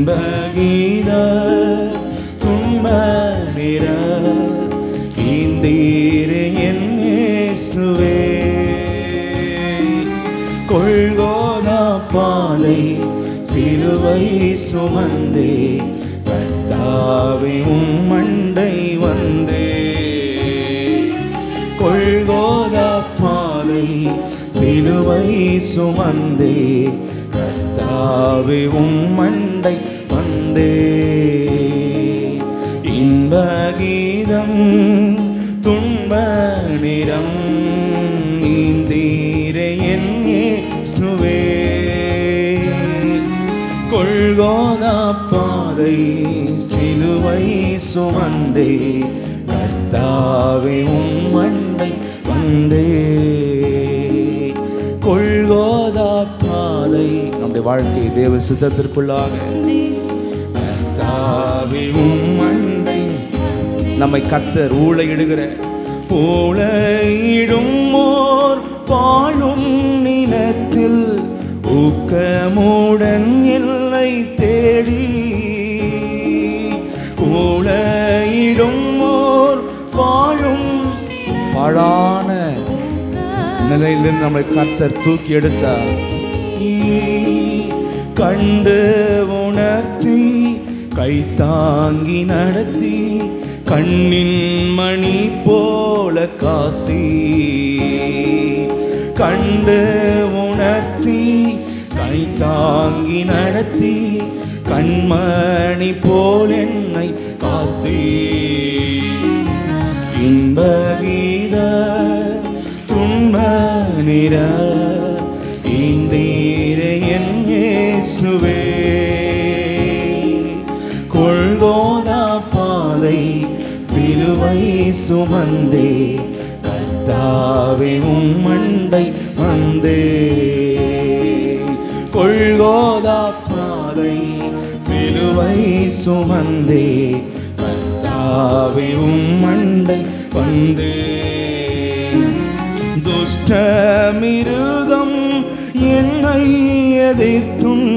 இன்பகீத துன்ப நிற ஈந்தீரே என் இயேசுவே. கொல்கோதா பாதை சிலுவை சுமந்தே கர்த்தாவே உம்மண்டை வந்தே. கொல்கோதா பாதை சிலுவை சுமந்தே கர்த்தாவே உம்மண்டை வந்தே. இன்பகீதம் துன்ப நிறம் நீந்தீரே என் இயேசுவே. கொல்கோதா பாதை சிலுவை சுமந்தே கர்த்தாவே உம்மண்டை வந்தே. கொல்கோதா பாதை நம்முடைய வாழ்க்கை தேவ சித்தத்திற்குள்ளாக கர்த்தாவே உம்மண்டை நம்மை கர்த்தர் ஊளையிடுகிற ஊளையிடும் ஓர் வாழும் நிலத்தில் ஊக்கமுடன் எல்லை தேடி. ஊளையிடும் ஓர் வாழும் பாழான நிலையிலிருந்து நம்மை கர்த்தர் தூக்கி எடுத்தார். கண்டு உணர்த்தி கை தாங்கி நடத்தி கண்ணின் மணி போல காத்தி. கண்டு உணர்த்தி கை தாங்கி நடத்தி கண்மணி போல் என்னை காத்தி. இன்பகீத துன்ப நிற ஈந்தீரே என் இயேசுவே. கொல்கோதா பாதை சிலுவை சுமந்தே கர்த்தாவே உம்மண்டை வந்தே. கொல்கோதா பாதை சிலுவை சுமந்தே கர்த்தாவே உம்மண்டை வந்தே. துஷ்டமிருகம் என்னை எதிர்த்தும்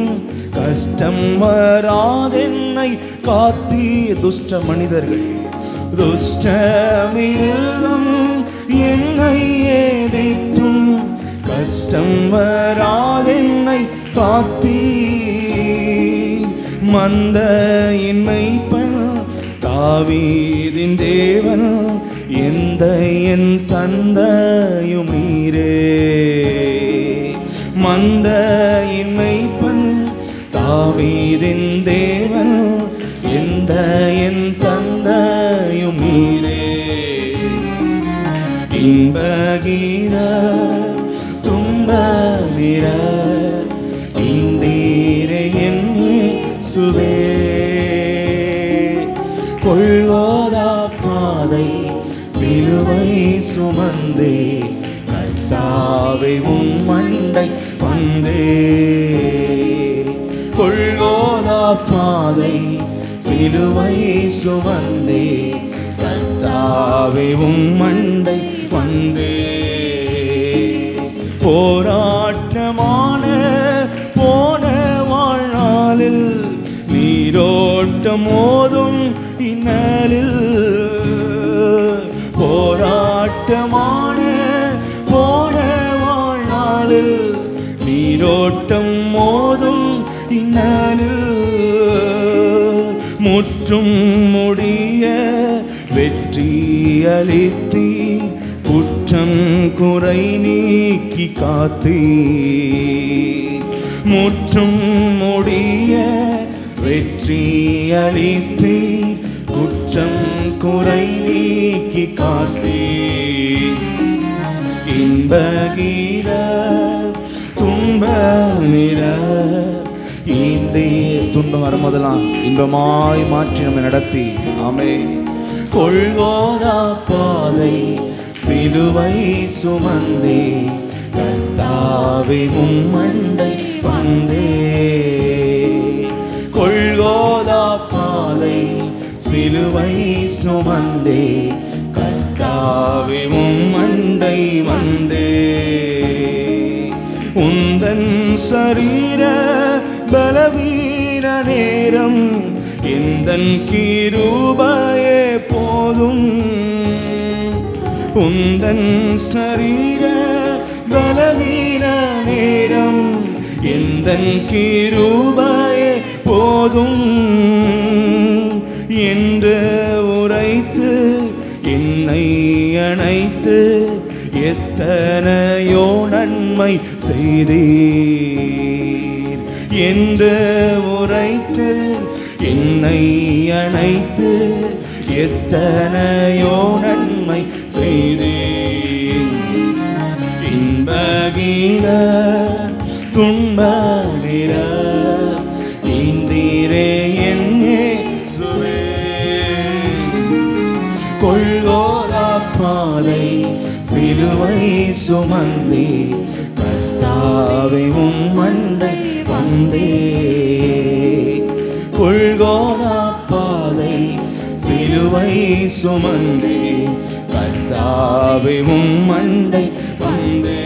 கஷ்டம் வராதென்னை காத்தி. துஷ்ட மனிதர்கள் துஷ்டமிருகம் என்னை எதிர்த்தும் கஷ்டம் வராதென்னை காத்தி. மந்தையின் மேய்ப்பன் தாவீதின் தேவன் எந்த என் தந்தையும் நீரே. மந்தையின் மேய்ப்பன் தாவீதின் தேவன் எந்த என் தந்தையும் நீரே. இன்பகீத துன்ப நிற ஈந்தீரே என் இயேசுவே. கொல்கோதா பாதை சிலுவை சுமந்தே கர்த்தாவே உம்மண்டை வந்தே. கொல்கோதா பாதை சிலுவை சுமந்தே கர்த்தாவே உம்மண்டை வந்தே. போராட்டமான போன வாழ்நாளில் நீரோட்டம் மோதும் இன்னலில். போராட்டமான போன வாழ்நாளில் நீரோட்டம் மோதும் இன்னலில். முற்றும் முடிய வெற்றி அளித்தி குற்றம் குறை நீக்கி காத்தி. முற்றும் முடிய வெற்றி அளித்தி குற்றம் குறை நீக்கி காத்தி. இன்பகீத துன்ப நிற ஈந்தே. துன்பம் வரும்போதெல்லாம் இன்பமாய் மாற்றி நம்மை நடத்தி. ஆமே. கொல்கோதா பாதை சிலுவை சுமந்தே கர்த்தாவே உம்மண்டை வந்தே. கொல்கோதா பாதை சிலுவை சுமந்தே கர்த்தாவே உம்மண்டை வந்தே. உந்தன் சரீர பலவீன நேரம் எந்தன் கிருபையே போதும். உந்தன் சரீர பலவீன நேரம் எந்தன் கிருபையே போதும் என்று உரைத்து என்னை அணைத்து எத்தனையோ நன்மை செய்தீர் என்று உரைத்து என்னை அணைத்து எத்தனையோ நன்மை செய்தீர். இன்பகீத துன்ப நிற இந்திரே என் இயேசுவே. கொள்கோதா பாதை சிலுவை சுமந்தே கர்த்தாவே உம் மண்டை வந்தே. கொள்கோதா பாதை சிலுவை சுமந்தே கர்த்தாவே உம் மண்டை வந்தே.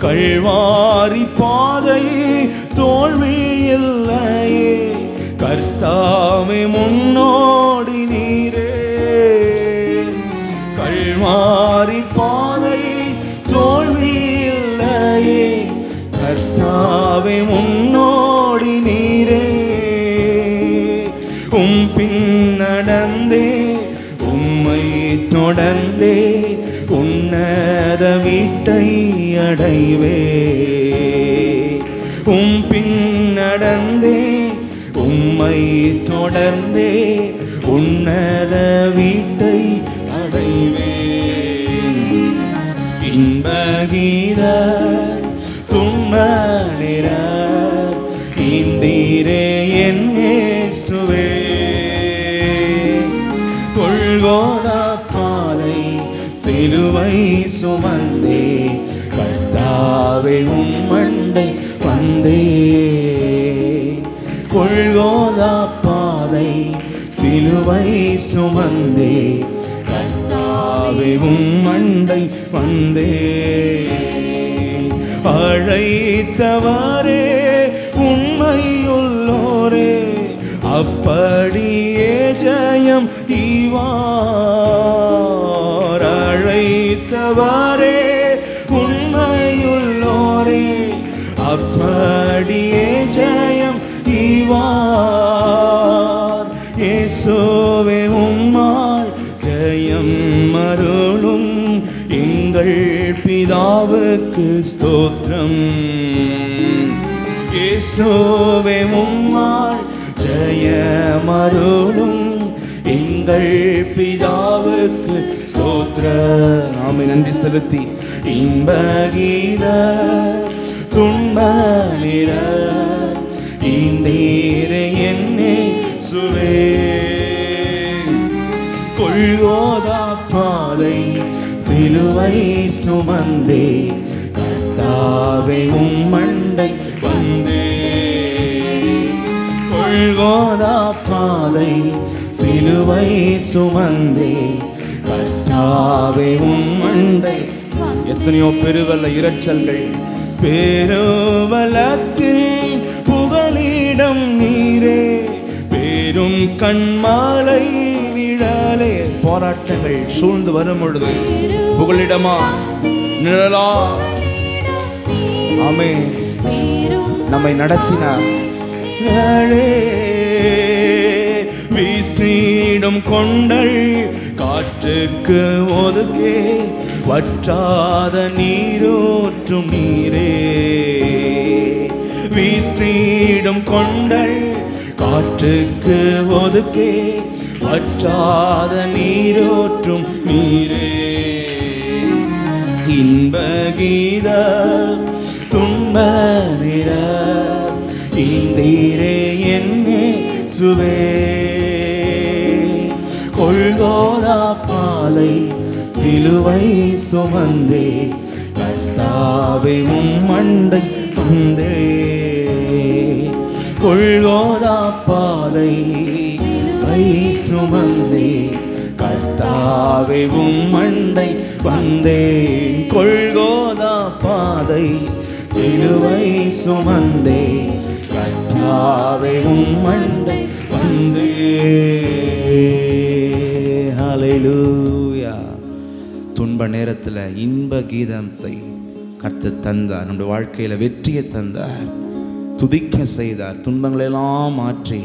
கல்வாரி பாதை தோல்வி இல்லையே கர்த்தாவே முன்னோடி நீரே. கல்வாரி பாதை தோல்வி இல்லையே கர்த்தாவே முன்னோடி நீரே. உம் பின் நடந்தே உம்மை தொடர்ந்தே உன்னத வீட்டை அடைவே. உம் பின் நடந்தே உம்மை தொடர்ந்தே உன்னத வீட்டை அடைவே. இன்பகீத துன்ப நிற இந்தீரே என் இயேசுவே. கொள்கோதா பாதை சிலுவை சுமந்தே கர்த்தாவே உம் மண்டை வந்தே. கொள்கோதா பாதை சிலுவை சுமந்தே கர்த்தாவே உம் மண்டை வந்தே. அழைத்தவரே உண்மையுள்ளோரே அப்படியே ஜெயம் ஈவார். அழைத்தவரே உண்மையுள்ளோரே அப்படியே ஜெயம் ஈவார். இயேசுவே உம்மால் ஜெயம் அருளும் எங்கள் பிதாவுக்கு ஸ்தோத்திரம். இயேசுவே உம்மால் ஜெயம் அருளும் எங்கள் பிதாவுக்கு ஸ்தோத்திரம். ஆமென். நன்றி செலுத்தி இன்பகீத துன்ப நிற இந்தீரே என் இயேசுவே. கொள்கோதா பாதை சிலுவை சுமந்தே கர்த்தாவே உம் மண்டை வந்தே. கொள்கோதா பாதை சிலுவை சுமந்தே கர்த்தாவே உம் மண்டை. எத்தனையோ பெருவல்ல இரைச்சல்கள் பெருவலத்தின் புகலிடம் நீரே. பெரும் கண்மாலை நிழலே போராட்டங்கள் சூழ்ந்து வரும் பொழுது புகலிடமா நிழலா ஆமே நம்மை நடத்தினார். வீசிடும் கொண்டல் காற்றுக்கு ஒதுக்கே வற்றாத நீரூற்றும் நீரே. வீசிடும் கொண்டல் காற்றுக்கு ஒதுக்கே வற்றாத நீரூற்றும் நீரே. இன்பகீத துன்ப நிற இந்தீரே என் இயேசுவே. கொள்கோதா பாதை சிலுவை சுமந்தே கர்த்தாவே உம் மண்டை வந்தே. கொள்கோதா பாதை சுமந்தே கர்த்தாவே உம் மண்டை வந்தே. கொள்கோதா பாதை சிலுவை சுமந்தே கர்த்தாவே கர்த்தாவே உம்மண்டை வந்தே. ஹல்லேலூயா. துன்ப நேரத்தில் இன்ப கீதத்தை கர்த்தர் தந்தார். நம்முடைய வாழ்க்கையில் வெற்றியை தந்தார், துதிக்க செய்தார், துன்பங்களெல்லாம் மாற்றி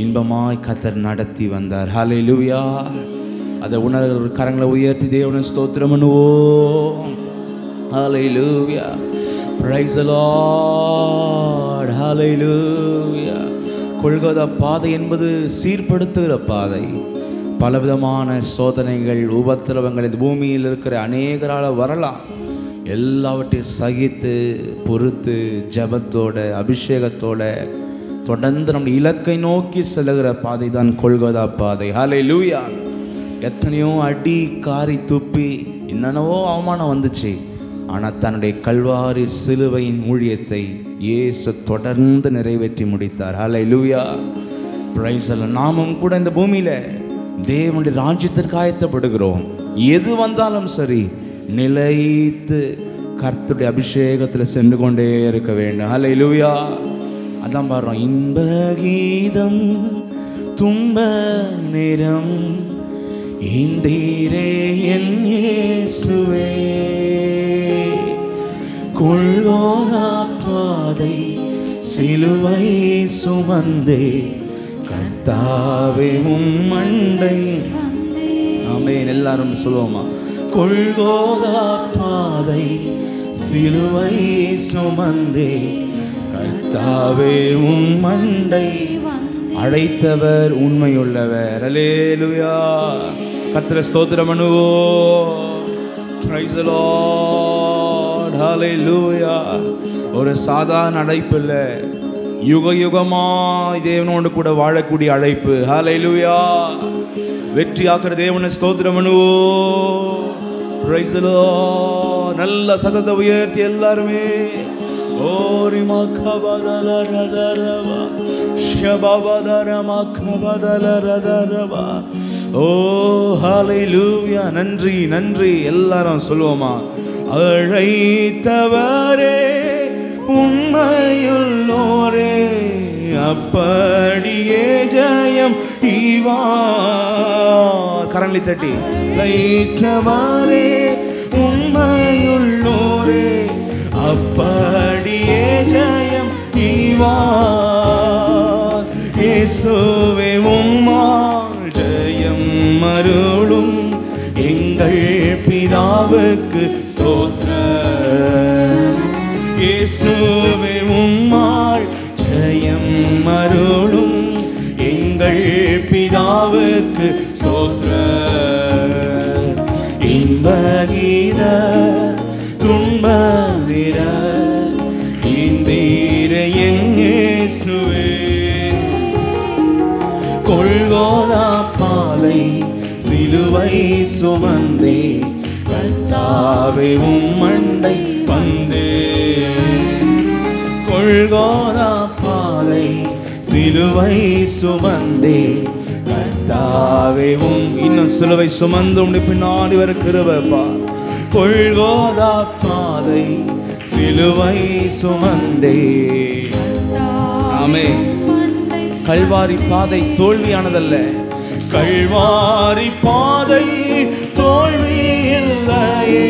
இன்பமாய் கர்த்தர் நடத்தி வந்தார். ஹல்லேலூயா. அதை உணர்வு கரங்களை உயர்த்தி தேவனை ஸ்தோத்திரம் பண்ணுவோம். Hallelujah. Praise the Lord. Hallelujah. Golgotha பாதை என்பது சீர்படுத்துகிற பாதை. பலவிதமான சோதனைகள், உபத்திரவங்கள் இந்த பூமியில் இருக்கிற அநேகரால் வரலாம். எல்லாவற்றையும் சகித்து பொறுத்து ஜபத்தோட அபிஷேகத்தோட தொடர்ந்து நம்ம இலக்கை நோக்கி செல்லுகிற பாதை தான் கொல்கோதா பாதை. ஹல்லேலூயா. எத்தனையோ அடி காரி துப்பி என்னென்னவோ அவமானம் வந்துச்சு. ஆனால் தன்னுடைய கல்வாரி சிலுவையின் ஊழியத்தை இயேசு தொடர்ந்து நிறைவேற்றி முடித்தார். ஹல்லேலூயா. Praise the Lord. நாமும் கூட இந்த பூமியில் தேவனுடைய ராஜ்யத்திற்கு ஆயத்தப்படுகிறோம். எது வந்தாலும் சரி நிலைத்து கர்த்தருடைய அபிஷேகத்தில் சென்று கொண்டே இருக்க வேண்டும். ஹல்லேலூயா. அதான் பாடுறோம். இன்ப கீதம் துன்ப நேரம் இந்தீரே என் இயேசுவே, கொல்கோதா பாதை சிலுவை சுமந்தே கர்த்தாவே உம்மண்டை. ஆமென். எல்லாரும் சொல்லுவோமா? கொல்கோதா பாதை சிலுவை சுமந்தே கர்த்தாவே உம்மண்டை. அழைத்தவர் உண்மையுள்ளவர். அல்லேலூயா. கர்த்தரை ஸ்தோத்திரம் பண்ணுவோம். Praise the Lord. ஹல்லேலூயா. ஒரு சாதாரண அழைப்பு இல்லை, யுக யுகமாய் தேவனோடு கூட வாழக்கூடிய அழைப்பு. ஹல்லேலூயா. வெற்றியாக்குற தேவனை ஸ்தோத்திரம் பண்ணுவோம். Praise the Lord. நல்ல சத்தத்தை உயர்த்தி எல்லாருமே ஓரி மகபதலரதரவா ஷபபதர மகபதலரதரவா. ஓ ஹல்லேலூயா. நன்றி நன்றி. எல்லாரும் சொல்லுவோமா? அழைத்தவரே உண்மையுள்ளோரே அப்படியே ஜெயம் ஈவார். கரங்களை தட்டி. அழைத்தவரே உண்மையுள்ளோரே அப்படியே ஜெயம் ஈவார். இயேசுவே உம்மால் ஜெயம் அருளும் எங்கள் பிதாவுக்கு ஸ்தோத்திரம். இயேசுவே உம்மால் ஜெயம் அருளும் எங்கள் பிதாவுக்கு ஸ்தோத்திரம். இன்ப கீத துன்ப நிற இந்தீர என் இயேசுவே, கொல்கோதா பாதை சிலுவை சுமந்தே கர்த்தாவே உம்மண்டை வந்தே. கொல்கோதா பாதை சிலுவை சுமந்தே கர்த்தாவே இன்னும் சிலுவை சுமந்து பின்னாடி வர கிருபைப்பா. கொல்கோதா பாதை சிலுவை சுமந்தே. ஆமென். கல்வாரி பாதை தோல்வியானதல்ல. கல்வாரி பாதை தோல்வி இல்லையே,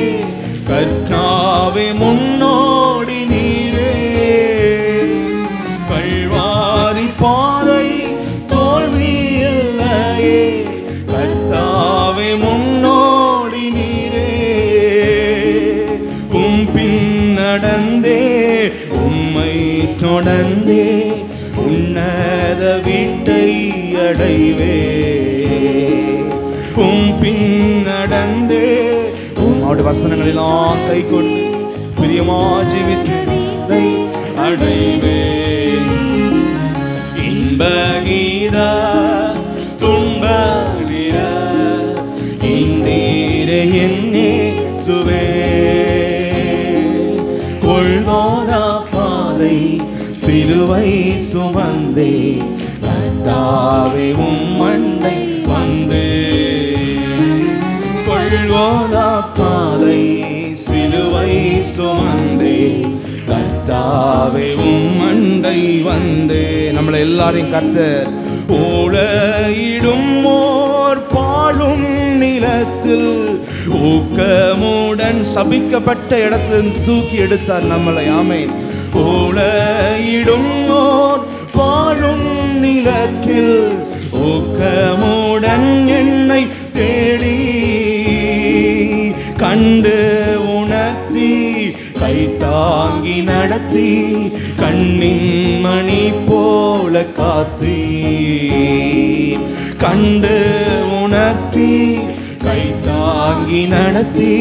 கர்த்தாவே முன்னோடி நீரே. கல்வாரி பாதை தோல்வி இல்லையே, கர்த்தாவே முன்னோடி நீரே. பின் நடந்தே உம்மை தொடர்ந்தே உன்னத வீட்டை அடைவே. பின் நடந்தே அவருடைய வசனங்களெல்லாம் கை கொண்டு பிரியமா ஜீவித்தை அடைவே. இன்ப கீத துன்ப நிற இந்தீரே என் இயேசுவே, கொல்கோதா பாதை சிலுவை சுமந்தே கர்த்தாவே உம்மண்டை வந்தே. கொல்கோதா பாதை சிலுவை சுமந்தே கர்த்தாவே உம்மண்டை வந்தே. நம்மளை எல்லாரையும் கர்த்தர் ஊழையிடும் ஓர் பாழும் நிலத்தில் ஊக்கமுடன் சபிக்கப்பட்ட இடத்தில் தூக்கி எடுத்தார் நம்மளை. ஆமென். ஊழையிடும் ஓர் பாழும் நிலத்தில் ஊக்கமுடன் என்னை தேடி கண்டு உணர்த்தி கை தாங்கி நடத்தி கண்ணின் மணி போல காத்தி கண்டு உணர்த்தி கை தாங்கி நடத்தி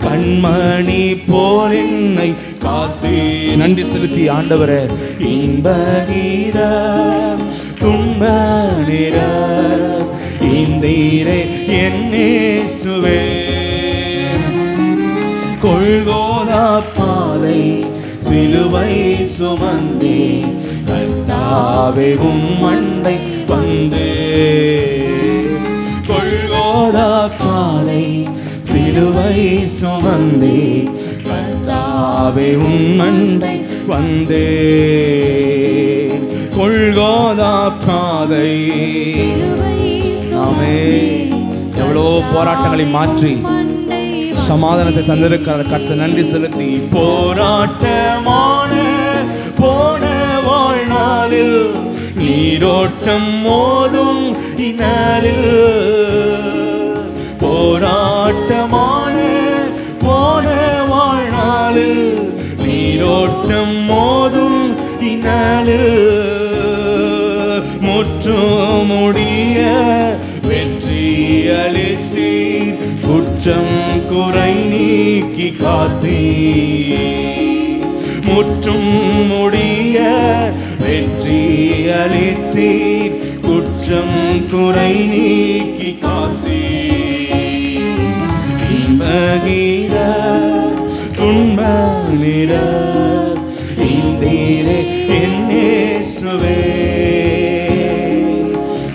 கண்மணி போல் என்னை காத்தி. நன்றி செலுத்தி ஆண்டவரே. இன்ப கீத துன்ப நிற இந்தீரே என் இயேசுவே. கொல்கோதா பாதை சிலுவை சுமந்தே கர்த்தாவே உம் மண்டை வந்தே. கொல்கோதா பாதை சிலுவை சுமந்தே கர்த்தாவே உம் மண்டை வந்தே. கொல்கோதா பாதை. ஆமென். எவ்வளோ போராட்டங்களை மாற்றி சமாதானத்தை தந்திருக்கிறார் கர்த்தர். நன்றி செலுத்தி போராட்டமான போன வாழ்நாளில் நீரோட்டம் மோதும் இனரில் போராட்டமான போன வாழ்நாளில் நீரோட்டம் மோதும் இனரில் முற்றுமுடிய வெற்றி அளித்தீர் குற்றம் குறை நீக்கி காத்தீர். முற்றும் முடிய வெற்றி அளித்தீர் குற்றம் குறை நீக்கி காத்தீர். இன்பகீத துன்ப நிற இந்தீரே என் இயேசுவே.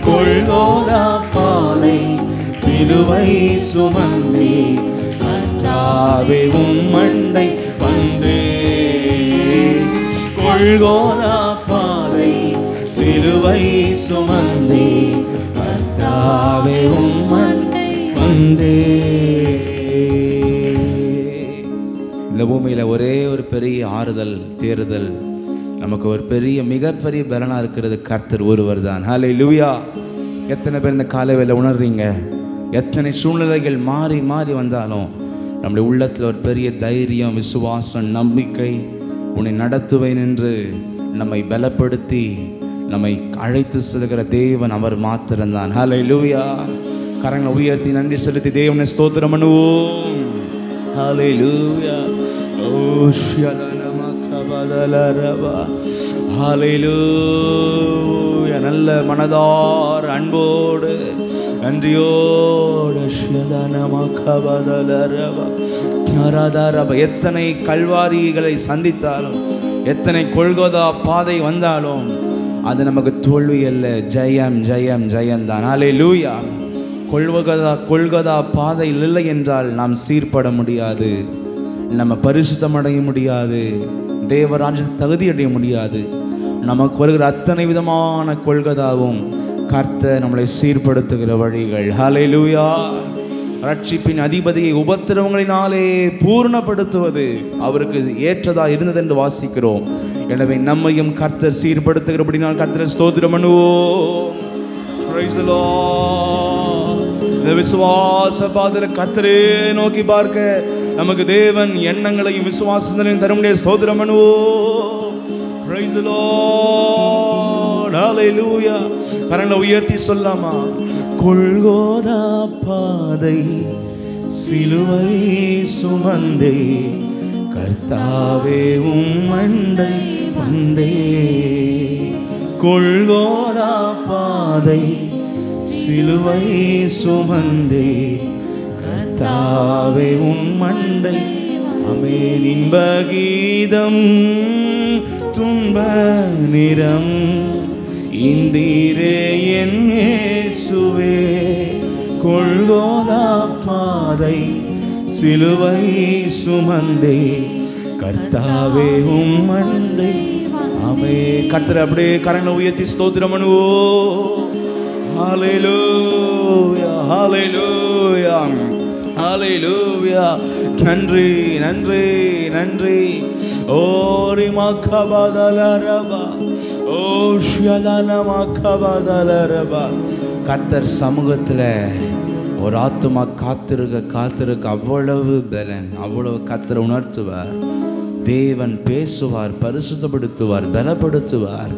கொல்கோதா பாதை சிலுவை சுமந்தே கர்த்தாவே உம் மண்டை வந்தே. கொல்கோதா பாதை சிலுவை சுமந்தே கர்த்தாவே உம் மண்டை வந்தே. இந்த பூமியில ஒரே ஒரு பெரிய ஆறுதல் தேறுதல் நமக்கு ஒரு பெரிய மிகப்பெரிய பலனா இருக்கிறது கர்த்தர் ஒருவர் தான். ஹல்லேலூயா. எத்தனை பேர் இந்த காலைவேளை உணர்றீங்க? எத்தனை சூழ்நிலைகள் மாறி மாறி வந்தாலும் நம்முடைய உள்ளத்தில் ஒரு பெரிய தைரியம், விசுவாசம், நம்பிக்கை, உன்னை நடத்துவேன் என்று நம்மை பலப்படுத்தி நம்மை அழைத்து செல்கிற தேவன் அவர் மாத்திரம்தான். ஹல்லேலூயா. கரங்களை உயர்த்தி நன்றி செலுத்தி தேவனை ஸ்தோத்திரம் பண்ணுவோம். ஹல்லேலூயா. ஓ ஹல்லேலூயா. நல்ல மனதார் அன்போடு நன்றியோடு எத்தனை கல்வாரிகளை சந்தித்தாலும் எத்தனை கொல்கோதா பாதை வந்தாலும் அது நமக்கு தோல்வி அல்ல, ஜெயம் ஜெயம் ஜெயம் தான். ஹல்லேலூயா. கொல்கோதா பாதையில் இல்லை என்றால் நாம் சீர்பட முடியாது, நம்ம பரிசுத்தம் அடைய முடியாது, தேவராஜ்யத்தை தகுதி அடைய முடியாது. நமக்கு வருகிற அத்தனை விதமான கொல்கதாவும் கர்த்தர் நம்மளை சீர்படுத்துகிற வழிகள். ஹல்லேலூயா. ரட்சிப்பின் அதிபதியை உபத்திரவங்களினாலே பூர்ணப்படுத்துவது அவருக்கு ஏற்றதா இருந்தது என்று வாசிக்கிறோம். எனவே நம்மையும் கர்த்தர் சீர்படுத்துகிறபடினால் கர்த்தரை ஸ்தோத்திரம் பண்ணுவோம். Praise the Lord. இந்த விசுவாச பாதையில கர்த்தரே நோக்கி பார்க்க நமக்கு தேவன் எண்ணங்களையும் விசுவாசத்தையும் தரும்படியே ஸ்தோத்திரம் பண்ணுவோம். Praise the Lord. ஹல்லேலூயா. கரங்களை உயர்த்தி சொல்லாமா? கொல்கோதா பாதை சிலுவை சுமந்தே கர்த்தாவே உம் மண்டை வந்தே. கொல்கோதா பாதை சிலுவை சுமந்தே கர்த்தாவே உம் மண்டை. ஆமென். இன்ப கீதம் துன்ப நிறம் இந்தீரே என் இயேசுவே. கொல்கோதா பாதை சிலுவை சுமந்தே கர்த்தாவே உம் மண்டை. ஆமே. கர்த்தரை அப்படியே கரங்களை உயர்த்தி ஸ்தோத்திரம் பண்ணுவோம். ஹல்லேலூயா, ஹல்லேலூயா, ஹல்லேலூயா. நன்றி நன்றி நன்றி. ஓரி மக்கபதலரபா, ஓ ஷியலன மக்கபதலரபா. கர்த்தர் சமூகத்துல ஒரு ஆத்துமா காத்திருக்க அவ்வளவு பலன், அவ்வளவு கர்த்தரை உணர்த்துவார். தேவன் பேசுவார், பரிசுத்தப்படுத்துவார், பலப்படுத்துவார்.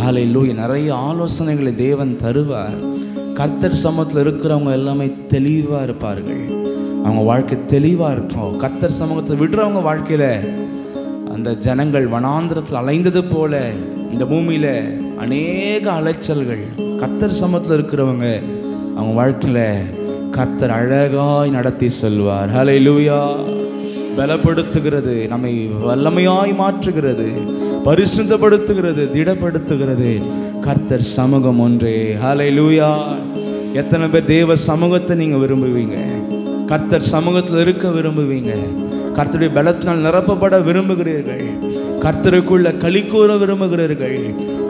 ஹல்லேலூயா. நிறைய ஆலோசனைகளை தேவன் தருவார். கர்த்தர் சமூகத்தில் இருக்கிறவங்க எல்லாமே தெளிவாக இருப்பார்கள். அவங்க வாழ்க்கை தெளிவாக இருக்கும். கர்த்தர் சமூகத்தை விடுறவங்க வாழ்க்கையில் அந்த ஜனங்கள் வனாந்திரத்தில் அலைந்தது போல இந்த பூமியில் அநேக அலைச்சல்கள். கர்த்தர் சமூகத்தில் இருக்கிறவங்க அவங்க வாழ்க்கையில் கர்த்தர் அழகாய் நடத்தி செல்வார். ஹல்லேலூயா. பலப்படுத்துகிறது, நம்மை வல்லமையாய் மாற்றுகிறது, பரிசுத்தப்படுத்துகிறது, திடப்படுத்துகிறது கர்த்தர் சமூகம் ஒன்றே. ஹல்லேலூயா. எத்தனை பேர் தேவ சமூகத்தை நீங்கள் விரும்புவீங்க? கர்த்தர் சமூகத்தில் இருக்க விரும்புவீங்க? கர்த்தருடைய பலத்தினால் நிரப்பப்பட விரும்புகிறீர்கள்? கர்த்தருக்குள்ள களி கூற விரும்புகிறீர்கள்?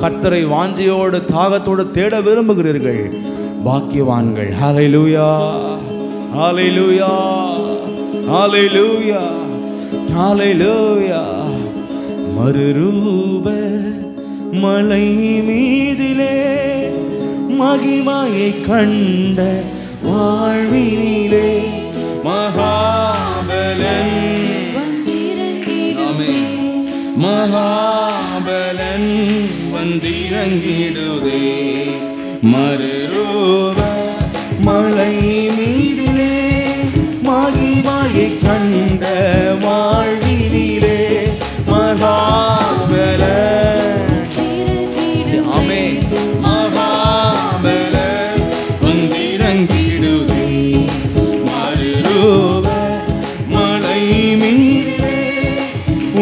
கர்த்தரை வாஞ்சையோடு தாகத்தோடு தேட விரும்புகிறீர்கள்? பாக்கியவான்கள். ஹல்லேலூயா, ஹல்லேலூயா, ஹல்லேலூயா, ஹல்லேலூயா. மறுரூப மலை மீதிலே மகிமையை கண்ட வாழ்வினிலே மகாபலன் மகாபலன் வந்திறங்கிடுதே. மறுரூப மலை மீதிலே மகிமையை கண்ட வாழ்வினிலே மகாபலன். ஆமென். மகாபலன் வந்திறங்கிடுதே. மறுரூப மலை மீதிலே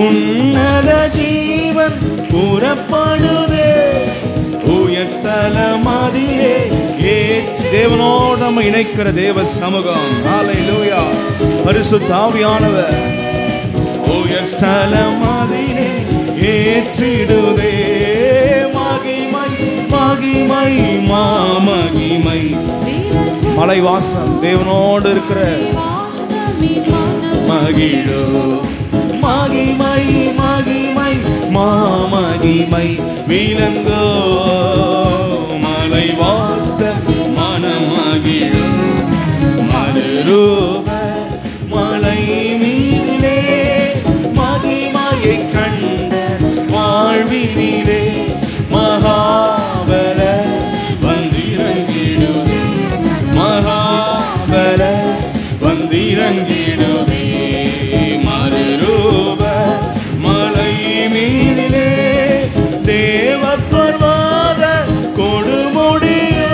உன்னத ஜீவன் புறப்படுதே. உயர் சலமதியே தேவனோடு நம்ம இணைக்கிற தேவ சமூகம். ஹல்லேலூயா. பரிசுத்த ஆவியானவர் உயர் ஸ்தலமதிலே ஏற்றிடுதே. மகிமை மகிமை மாமகிமை. மலைவாசம் தேவனோடு இருக்கிற மகிழோ. மகிமை மகிமை மாமகிமை விளங்கோ. மலைவாசம் மனமகிழோ. மறுரூப மலை மீதிலே மகிமையை கண்ட வாழ்வினிலே மகாபல வந்திறங்கிடுதே. மகாபல வந்திறங்கிடுதே. மறுரூப மலை மீதிலே தேவ பர்வத கொடுமுடியோ.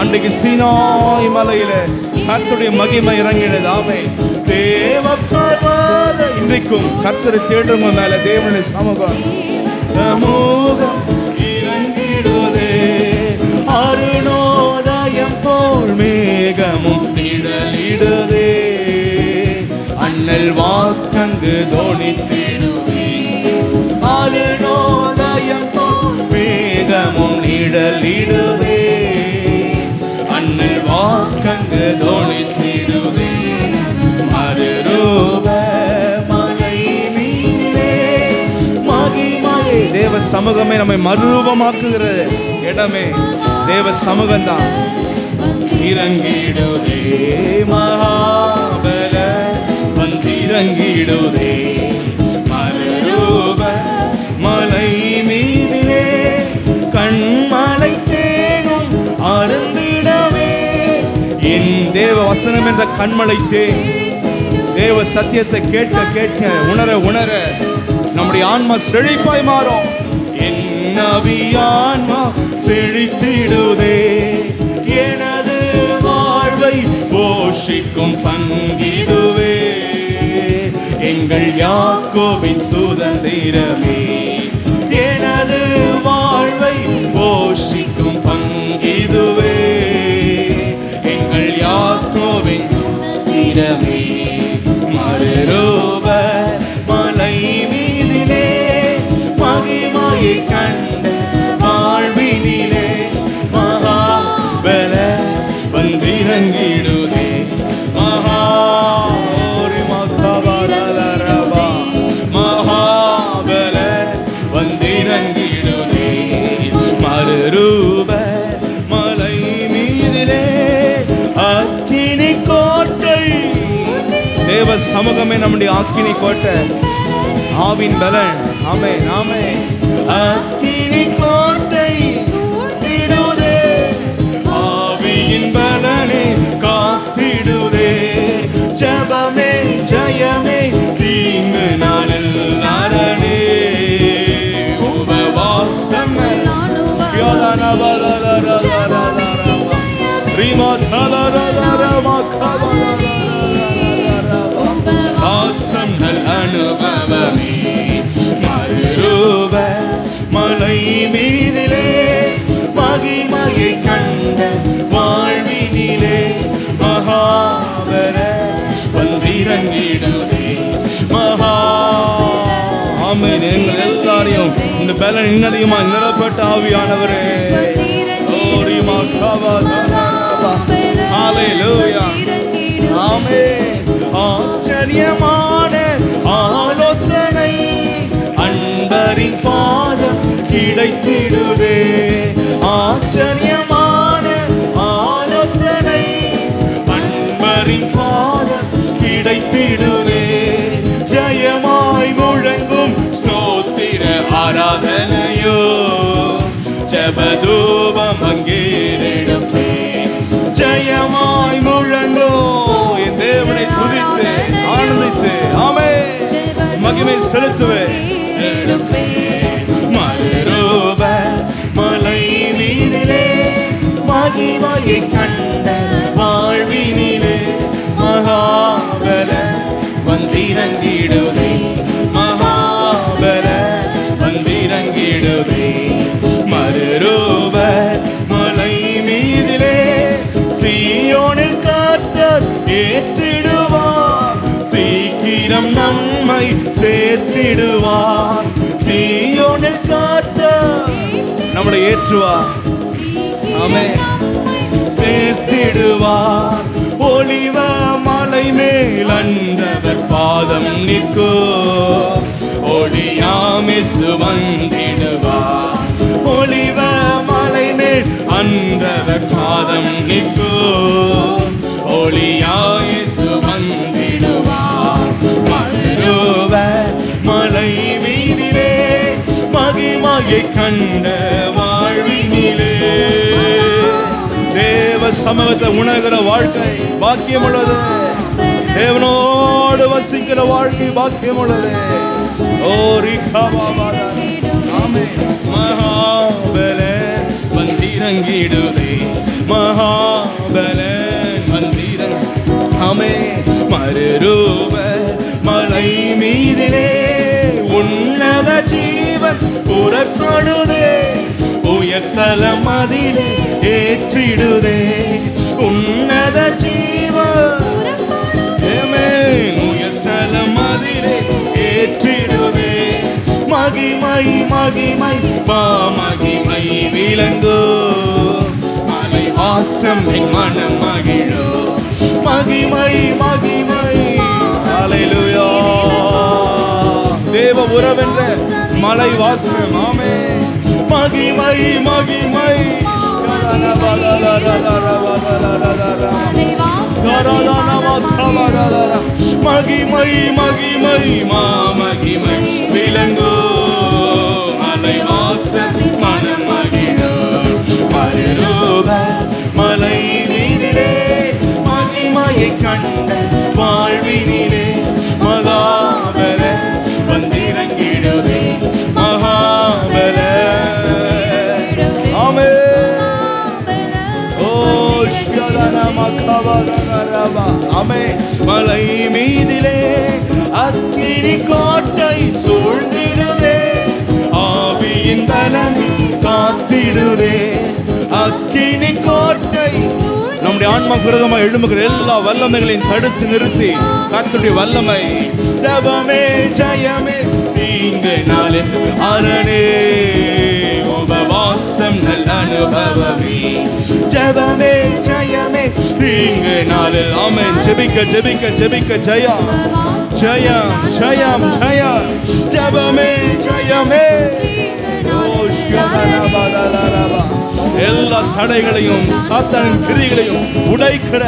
அன்றைக்கு சீனாய் மலையில கர்த்தருடைய மகிமை இறங்கினது. ஆமென். தேவ பர்வத இன்றைக்கும் கர்த்தரை தேடுங்க மேல தேவனுடைய சமூகம் சமூகம் இறங்கிடுதே. அருணோதயம் போல் மேகமும் நிழலிடுதே. அண்ணல் வாக்கங்கு தோணித்திடுவே. அருணோதயம் போல் மேகமும் நிழலிடுவே. அண்ணல் வாக்கங்கு தோணித்திடுவே. மறுரூப மலை மீதிலே மகிமையை. தேவ சமூகமே நம்மை மறுரூபமாக்குகிற இடமே தேவ சமூகம்தான். இறங்கிடுதே. மகாபல வந்திறங்கிடுதே. மறுரூப மலை மீதிலே கண்மலை தேனும் அருந்திடவே. என் தேவ வசனம் என்ற கண்மலை தேன். தேவ சத்தியத்தை கேட்க கேட்க உணர உணர நம்முடைய ஆன்மா செழிப்பாய் மாறும். என் ஆன்மா செழித்திடுதே. எனது வாழ்வை போஷிக்கும் பங்கிடுவே. எங்கள் யாக்கோபின் சுதந்திரமே. எனது வாழ்வை போஷிக்கும் பங்கிடுவே. எங்கள் யாக்கோபின் சுதந்திரமே. மறுரூப மலை மீதிலே மகி நம்முடைய அக்கினி கோட்டை, ஆவின் பலன். ஆமென் ஆமென். அக்கினி கோட்டை சூழ்ந்திடுதே, ஆவியின் பலனே காத்திடுதே. ஜெபமே ஜெயமே தீங்கு நாளில் அரணே, உபவாசம் அனுபவமே. மறுரூப மலை மீதிலே மகிமையை கண்ட வாழ்வினிலே மகாவர வந்திறங்கிடுதே. ஆமென். எங்கள் எல்லாரையும் இந்த பலன் இன்னதிகமா நிரப்பட்ட ஆவியானவரே. ஆச்சரியமான ஆலோசனை அன்பரின் பாதம் கிடைத்திடுதே. ஆச்சரியமான ஆலோசனை அன்பரின் பாதம் கிடைத்திடுதே. ஜெயமாய் முழங்கும் ஸ்தோத்திர ஆராதனையோ, ஜெபதூபம் அங்கே எடுப்பேன். ஜெயமாய் முழங்கோ, என் தேவனை துதித்து ஆனந்தித்து ஆமென் மகிமை செலுத்துவேன். மறுரூப மலை மீதிலே மகிமையை கண்ட வாழ்வினிலே மகாபல வந்திறங்கிடுவே. மகாபல வந்திறங்கிடுவே. மறுரூப மலை மீதிலே சீயோனில் கர்த்தர் ஏற்றிடுவார், சீக்கிரம் நம்மை சேர்த்திடுவார். சீயோனில் கர்த்தர் நம்மளை ஏற்றுவார். ஆமென். சேர்த்திடுவார். ஒலிவ மலை மேல் அண்டவர் பாதம் நிற்கோ, ஒளியாமே சுமந்திடுவார். ஒலிவ மலை மேல் அண்டவர் பாதம் நிற்கோ, ஒளியாயே சுமந்திடுவார். மறுரூப மலை மீதிலே மகிமையை கண்ட வாழ்வினிலே தேவ சமூகத்தை உணர்கிற வாழ்க்கை பாக்கியம் உள்ளது. தேவனோடு வசிக்கிற வாழ்க்கை பாக்கியம் உள்ளது. மகாபல வந்திறங்கிடுதே. மகாபல வந்திறங் ஆமே. மறுரூப மலை மீதிலே உன்னத ஜீவன் புறப்படுதே. உயர் ஸ்தலம் அதிலே ஏற்றிடுதே. உன்னத ஜீவன் உயர் ஸ்தலம் அதிலே ஏற்றிடுதே. மகிமை மகிமை மகிமை விளங்கோ, மலை வாசம் என் மனம் மகிழோ. மகிமை மகிமை அல்லேலூயா. தேவ உறவென்ற மலை வாசம். ஆமென். மகிமை மகிமை மகிமை மகிமை மகிமை விளங்கோ, மலை வாசம் மனம் மகிழோ. மறுரூப மலை மீதிலே மகிமையை கண்ட வாழ்வினிலே மகாபல வந்திறங்கிடுவே. மகாபல ஆமென். ஓ ஆமென். மலை மீதிலே அக்கினி கோட்டை சூழ்ந்திடுதே. ஆவியின் பலன் காத்திடுதே. அக்கினி கோட்டை நம்முடைய ஆன்மா விரோதமாக எழும்புகிற எல்லா வல்லமைகளையும் தடுத்து நிறுத்தி கர்த்தருடைய வல்லமை. ஜெபமே ஜெயமே தீங்கு நாளில் அரணே, உபவாசம் நல்ல அனுபவமே. ஜெபமே ஜெயமே தீங்கு நாளில் ஆமென். ஜெபிக்க ஜெபிக்க ஜெபிக்க ஜெயம் ஜெயம் ஜெயம் ஜெயம். ஜெபமே ஜெயமே. எல்லா தடைகளையும் சாத்தானின் கிரியைகளையும் உடைக்கிற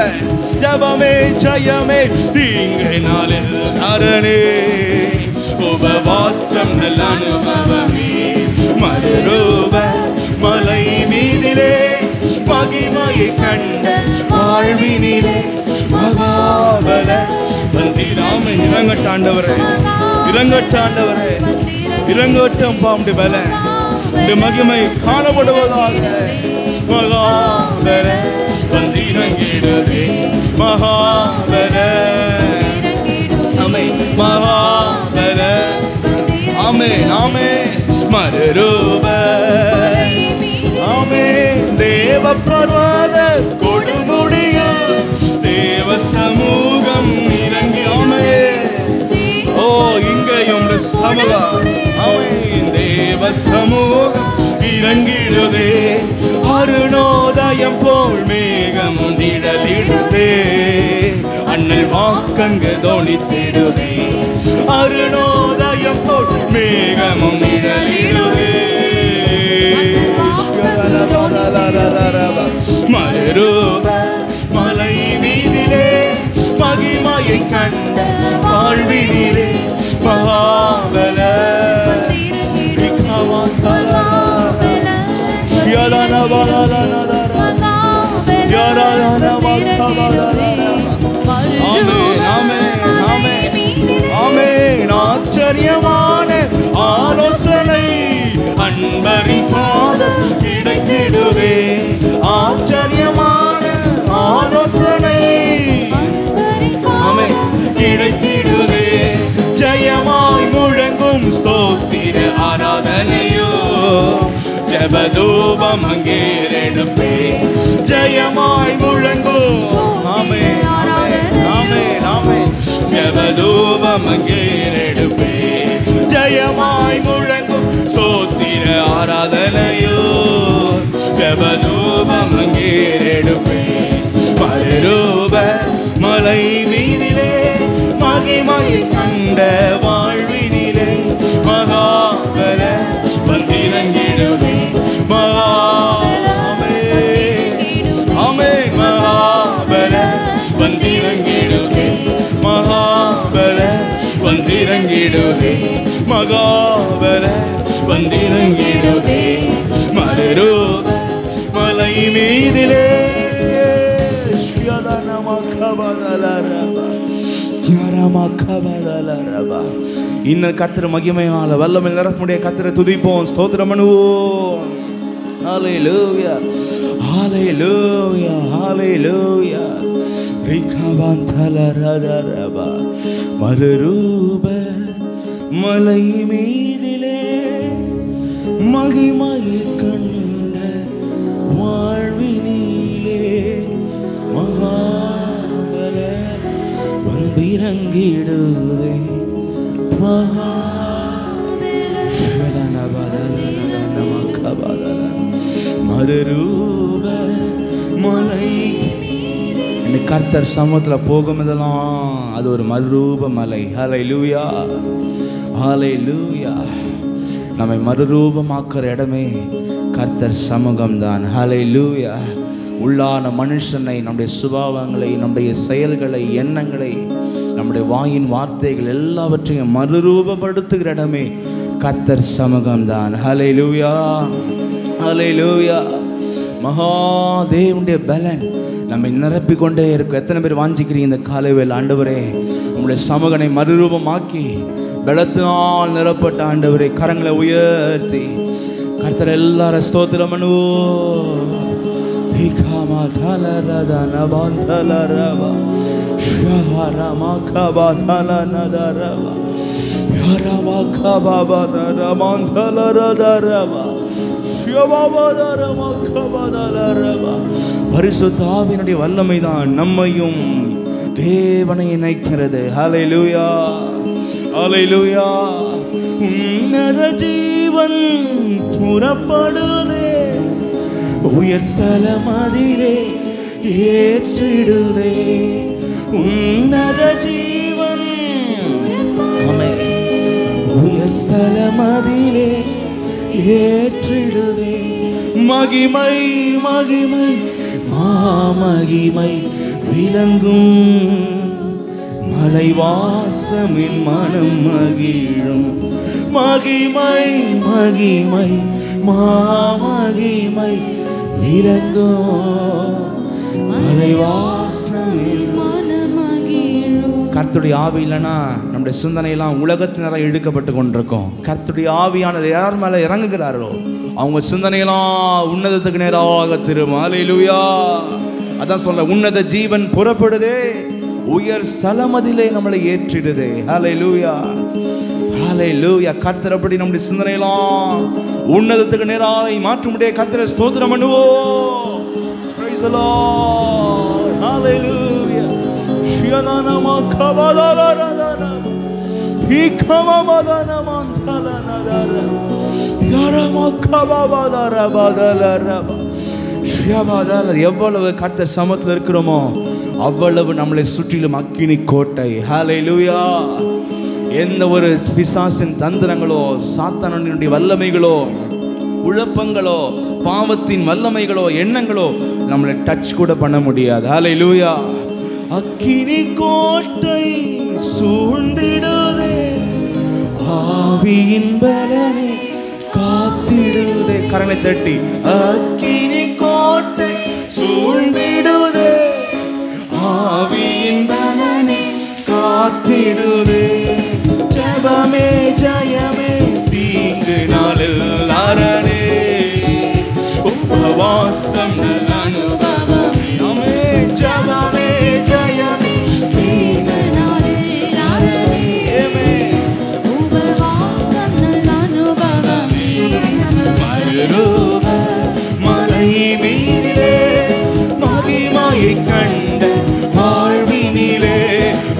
ஜபமே ஜெயமே தீங்கு நாளில் அரணே உபவாசம் நல்ல அனுபவமே மறுரூப மலை மீதிலே மகிமையை கண்ட வாழ்வினிலே மகாபல வந்திராமை இறங்கட்டாண்டவரே இறங்கட்டாண்டவரே இறங்கட்டும் பாம்பு பல இந்த மகிமை காணப்படுவதாக மகாபல வந்திரங்கிடுதே மகாபல ஆமே மகாபல ஆமே ஆமே மறுரூப ஆமே தேவ பர்வத கொடுமுடிய தேவ சமூகம் இறங்கி ஆமே ஓ இங்கேயும் சமூகம் ஆமே தேவ சமூகம் இறங்கிடுதே அருணோதயம் போல் மேகம் நிழலிடுதே அண்ணல் வாக்கங்கு தோணித்திடுதே அருணோதயம் போல் மேகமும் நிழலிடுதே மறுரூப மலை மீதிலே மகிமையை கண்ட வாழ்வினிலே மகாபல ஆச்சரியமான ஆலோசனை அன்பரின் பாதம் கிடைத்திடுவே ஆச்சரியமான ஆலோசனை ஆமே கிடைத்திடுவே ஜெயமாய் முழங்கும் ஸ்தோத்திர ஆராதனையோ ஜபதூபம் அங்கே எடுப்பே ஜெயமாய் முழங்கும் ஆமே ஆமே ஆமே ஆமே ஜபதூபம் அங்கே எடுப்பே ஜெயமாய் முழங்கும் ஸ்தோத்திர ஆராதனையோ ஜபதூபம் அங்கே எடுப்பே மறுரூப மலை மீதிலே மகிமையை கண்ட வாழ்வினிலே மகாபல வந்திரங்கிடுவே மகாபல ஆமே மகாபல வந்திரங்கிடுவே மகாபல வந்திரங்கிடுவே மகாபல வந்திரங்கிடுவே மறுரூப மலை மீதிலே இன்னும் கர்த்தர் மகிமையால வல்லமை நிரப்புடைய கர்த்தரை துதிப்போம் ஸ்தோத்திரம் பண்ணுவோம் ஹல்லேலூயா ஹல்லேலூயா ஹல்லேலூயா ரிகவந்தலரரபா மறுரூப மலை மீதிலே மகிமையை கண்ட வாழ்வினிலே மகாபல வந்திரங்கிடுதே மறுரூப மலை கர்த்தர் சமூகத்தில் போகும்போதெல்லாம் அது ஒரு மறுரூப மலை ஹல்லேலூயா ஹல்லேலூயா நம்மை மறுரூபமாக்குற இடமே கர்த்தர் சமூகம்தான் ஹல்லேலூயா உள்ளான மனுஷனை நம்முடைய சுபாவங்களை நம்முடைய செயல்களை எண்ணங்களை நம்முடைய வாயின் வார்த்தைகள் எல்லாவற்றையும் மறுரூபப்படுத்துகிற இடமே கர்த்தர் சமூகம்தான் ஹல்லேலூயா ஹல்லேலூயா மகாதேவனுடைய பலன் நம்மை நிரப்பிக்கொண்டே இருக்கும். எத்தனை பேர் வாஞ்சிக்கிறீங்க இந்த காலைவேளை ஆண்டவரே உங்களுடைய சமூகனை மறுரூபமாக்கி பலத்தினால் நிரப்பட்ட ஆண்டவரே கரங்களை உயர்த்தி கர்த்தர் எல்லாரும் ஸ்தோத்திரம் பண்ணுவோம். பரிசுத்த ஆவியினுடைய வல்லமைதான் நம்மையும் தேவனை இணைக்கிறது. ஹல்லேலூயா ஹல்லேலூயா. உன்னத ஜீவன் புறப்படுதே உயர் ஸ்தலமதிலே ஏற்றிடுதே. உன்னத ஜீவன் உயர் ஸ்தலமதிலே ஏற்றிடுதே. மகிமை மகிமை மாமகிமை விளங்கும் மலைவாசமின் மனம் மகிழும் மகிமை மகிமை மாமகிமை விளங்கும் மலைவாசமின் மனம் மகிழும். கர்த்தருடைய ஆவி இல்லைன்னா நம்முடைய சிந்தனையெல்லாம் உலகத்தினராக இழுக்கப்பட்டு கொண்டிருக்கும். கர்த்தருடைய ஆவியானது யார் மேலே இறங்குகிறாரோ அவங்க சிந்தனையெல்லாம் உன்னதத்துக்கு நேராக திரும்பும். ஹல்லேலூயா. அதான் சொல்ல, உன்னத ஜீவன் புறப்படுதே, உயர் ஸ்தலமதிலே நம்மளை ஏற்றிடுதே. ஹல்லேலூயா ஹல்லேலூயா. கர்த்தர் அப்படி நம்முடைய சிந்தனையெல்லாம் உன்னதத்துக்கு நேராக மாற்றும்படியே கர்த்தரை ஸ்தோத்திரம் பண்ணுவோம். Praise the Lord. Hallelujah. Shiananama kabalararara. Hikamamadana mantalanadara. Yarama kababalarabadalaraba. Shiabadalar. எவ்வளவு கர்த்தர் சமத்தில் இருக்கிறோமோ அவ்வளவு நம்மளை சுற்றிலும் அக்கினி கோட்டை. ஹல்லேலூயா. எந்த ஒரு பிசாசின் தந்திரங்களோ சாத்தானுடைய வல்லமைகளோ குழப்பங்களோ பாவத்தின் வல்லமைகளோ எண்ணங்களோ நம்மளை டச் கூட பண்ண முடியாது. ஹல்லேலூயா. அக்கினி கோட்டை சூழ்ந்திடுதே, ஆவியின் பலனை காத்திடுதே. கரங்களை தட்டி, அக்கினி கோட்டை சூழ்ந்திடுதே, ஆவியின் பலனை காத்திடுதே. ஜெபமே ஜெயமே தீங்கு நாளில் அரணே, உபவாசம் நல்ல அனுபவமே. ஆமே. ஜெபமே ஜெயமே தீங்கு நாளில் அரணே, உபவாசம் நல்ல அனுபவமே. மறுரூப மலை மீதிலே மகிமையை கண்ட வாழ்வினிலே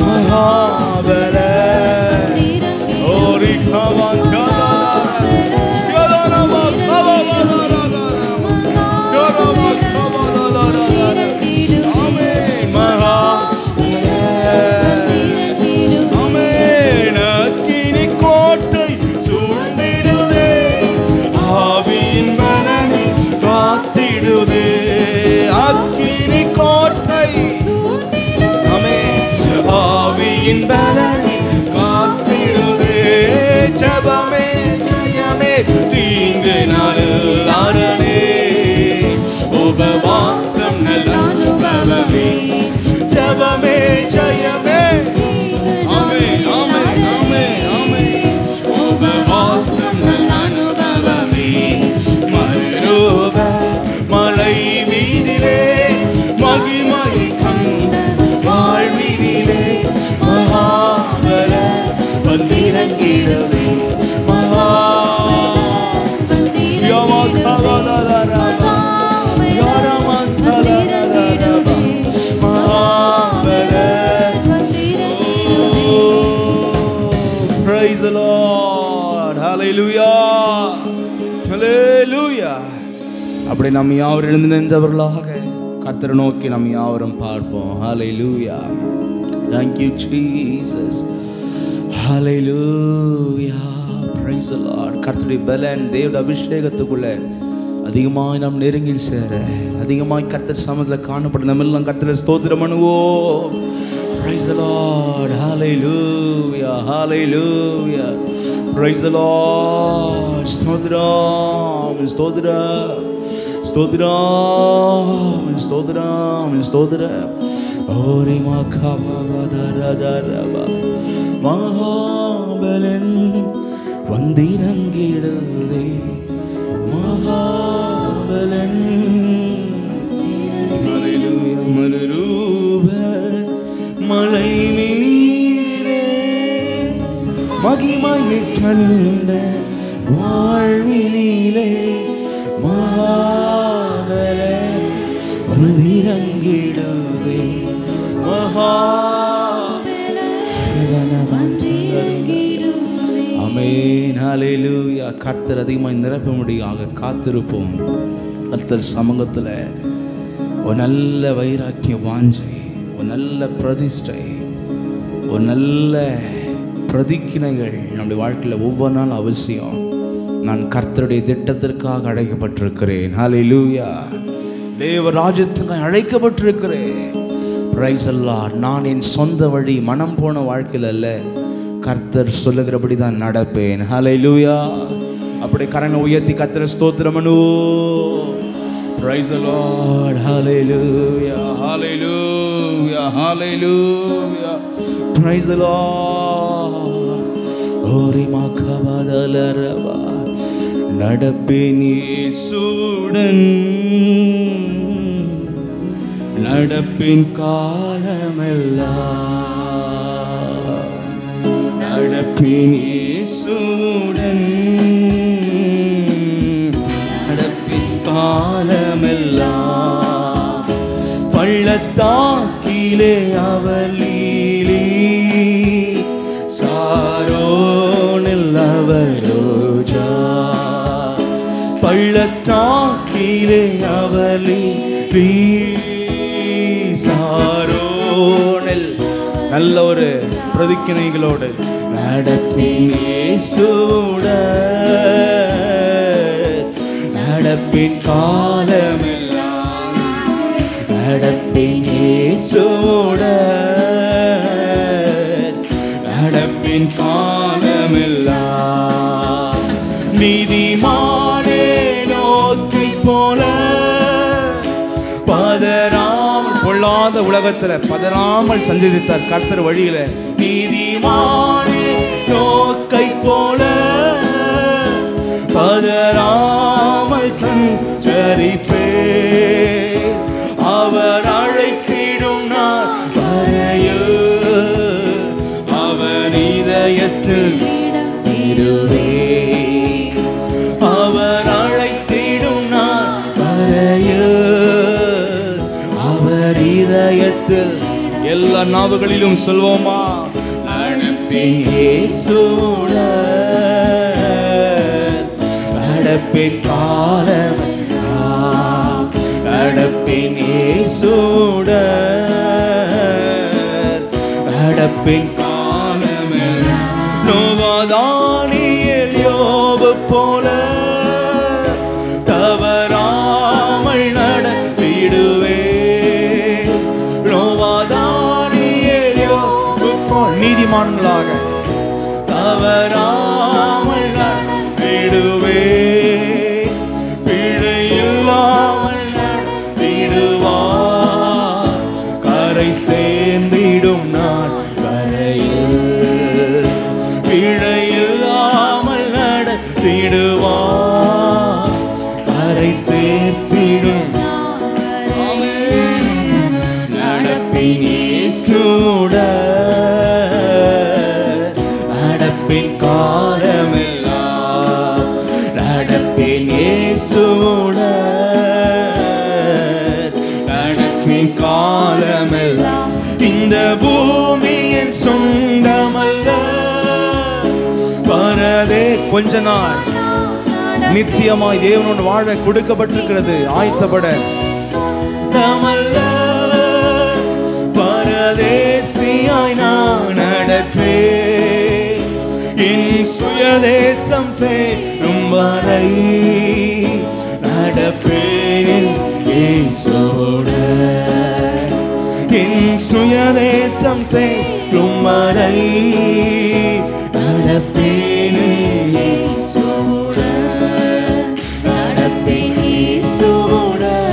மகாபல ஜெபமே ஜெயமே தீங்கு நாளில் அரணே, உபவாசம் நல்ல அனுபவமே. ஜெபமே ஜெயமே ஆமே ஆமே ஆமே ஆமே, உபவாசம் நல்ல அனுபவமே. மறுரூப மலை மீதிலே மகிமையை கண்ட வாழ்வினிலே மகாபல வந்திறங்கிடுவே. Praise the Lord. Hallelujah. Hallelujah. அப்படி நம்ம யாவரும் எழுந்து நின்றவர்களாக கர்த்தரை நோக்கி நம்ம யாவரும் பார்ப்போம். Hallelujah. Thank you Jesus. Hallelujah. Praise the Lord. கர்த்தருடைய பலன் தேவனுடைய அபிஷேகத்துக்குள்ள அதிகமாய் நாம் நெருங்கி சேர, அதிகமாய் கர்த்தர் சமூகத்தில் காணப்படும் நம்ம எல்லாம் கர்த்தரை ஸ்தோத்திரம் பண்ணுவோம். Praise the Lord. Hallelujah. Hallelujah. Praise the Lord. ஸ்தோத்திரம் ஸ்தோத்திரம் ஸ்தோத்திரம் ஸ்தோத்திரம் ஸ்தோத்திரம். ஓரே மகாபலரபா மகாபலன் வந்திறங்கிடுதே, மகாபலன் மறுரூப மலை மீதிலே மகிமையை கண்ட வாழ்வினிலே மகாபலன் வந்திறங்கிடுதே, ஆமென். ஹல்லேலூயா. கர்த்தர் அதிகமாக நிரப்பும்படியாக காத்திருப்போம். கர்த்தர் சமூகத்தில் ஒரு நல்ல வைராக்கிய வாஞ்சை, ஒரு நல்ல பிரதிஷ்டை, ஒரு நல்ல பிரதிக்கினைகள் நம்முடைய வாழ்க்கையில் ஒவ்வொரு நாள் அவசியம். நான் கர்த்தருடைய திட்டத்திற்காக அழைக்கப்பட்டிருக்கிறேன். ஹல்லேலூயா. தேவ ராஜ்யத்துக்காக அழைக்கப்பட்டிருக்கிறேன். Price the Lord. நான் என் சொந்த வழி மனம் போன வாழ்க்கையில் அல்ல, கர்த்தர் சொல்லுகிறபடி தான் நடப்பேன். ஹல்லேலூயா. அப்படி கரங்களை உயர்த்தி கர்த்தரை ஸ்தோத்திரம் பண்ணு. Praise the Lord. Hallelujah, hallelujah, hallelujah. Praise the Lord. ஓரி மாகபதலரவா. நடப்பேன் இயேசுவுடன், நடப்பின் காலமெல்லாம், நடப்பின் இயேசுவுடன், நடப்பின் காலமெல்லாம். பள்ளத்தாக்கிலே அவலீலி, சாரோனில் அவரோஜா. பள்ளத்தாக்கிலே அவலீலி, சாரோனில். நல்ல ஒரு பிரதிக்கினைகளோடு நடப்பின் இயேசுவுடன், நடப்பின் காலமெல்லாம், நடப்பின் இயேசுவுடன், நடப்பின் காலமெல்லாம். நீதிமானே நோக்கை போல பதறாமல், பொல்லாத உலகத்துல பதறாமல் சஞ்சரித்தார் கர்த்தர் வழியில. நீதிமானே நோக்கை போல பதறாமல் சஞ்சரிப்பே. அவர் அழைத்திடும் நாள் வரையில் அவர் இதயத்தில் இருவே. அவர் அழைத்திடும் நாள் வரையில் அவர் இதயத்தில். எல்லா நாவுகளிலும் சொல்வோமா? நடப்பின் இயேசுவுடன், நடப்பின் காலமெல்லாம், நடப்பின் இயேசுவுடன், நடப்பின் காலமெல்லாம். நோவாதானியேல் யோபு போல தவறாமல் நடத்திடுவே. நோவாதானியேல் யோபு போல் நீதிமான்களாக தவறாமல் நடத்திடுவே. பிழையில்லாமல் நடத்திடுவார், கரை சேர்ந்திடும் நாள் வரையில். பிழையில்லாமல் நடத்திடுவார், கரை சேர்த்திடும். நடப்பின் இயேசுவுடன், நடப்பின் காலமெல்லாம், நடப்பின் இயேசுவுடன், நடப்பின் காலமெல்லாம். இந்த பூமியின் சொந்தமல்ல, பரதே கொஞ்ச நாள் நித்தியமாய் தேவனோடு வாழ கொடுக்கப்பட்டிருக்கிறது. ஆயத்தப்பட தமல்ல, பரதேசியாய் நான் நடப்பேன். என் சுயதேசம் சேரும் வரை நடப்பேன் இயேசுவுடன். என் சுயதேசம் சேரும் வரை நடப்பேன் இயேசுவுடன், நடப்பேன் இயேசுவுடன்,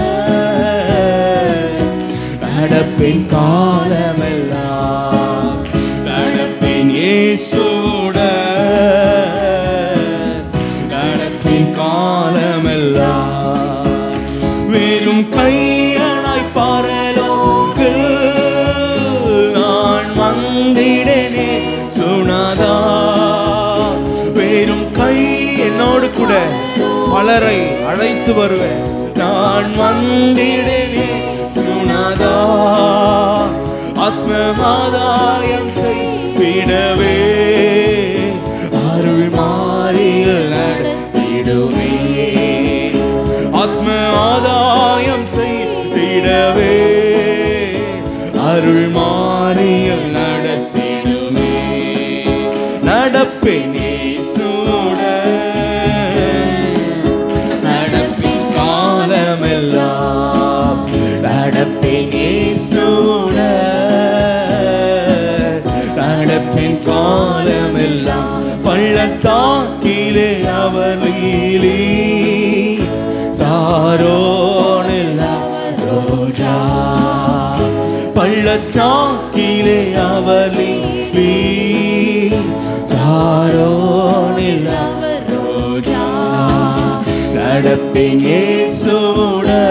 நடப்பேன் காலமெல்லாம், நடப்பேன் இயேசுவுடன், நடப்பேன் காலமெல்லாம். வெறும் கையனாய் பரலோக்கு நான் வந்திடனே சுனதா. வெறும் கை என்னோடு கூட பலரை அழைத்து வருவேன். நான் வந்திடனே சுனதா. ஆத்மமாதாயம் செய்திடவே, அருள் மாறியில் நடத்திடுவே. ஆத்ம ஆதாயம் செய்திடவே, அருள் மாறியில் நடத்திடுவே. நடப்பேன் இயேசுவுடன், சாரோனில் ரோஜா பள்ளத்தாக்கிலே அவளி சாரோனில் ரோஜா நடப்பேன் இயேசுவுடன்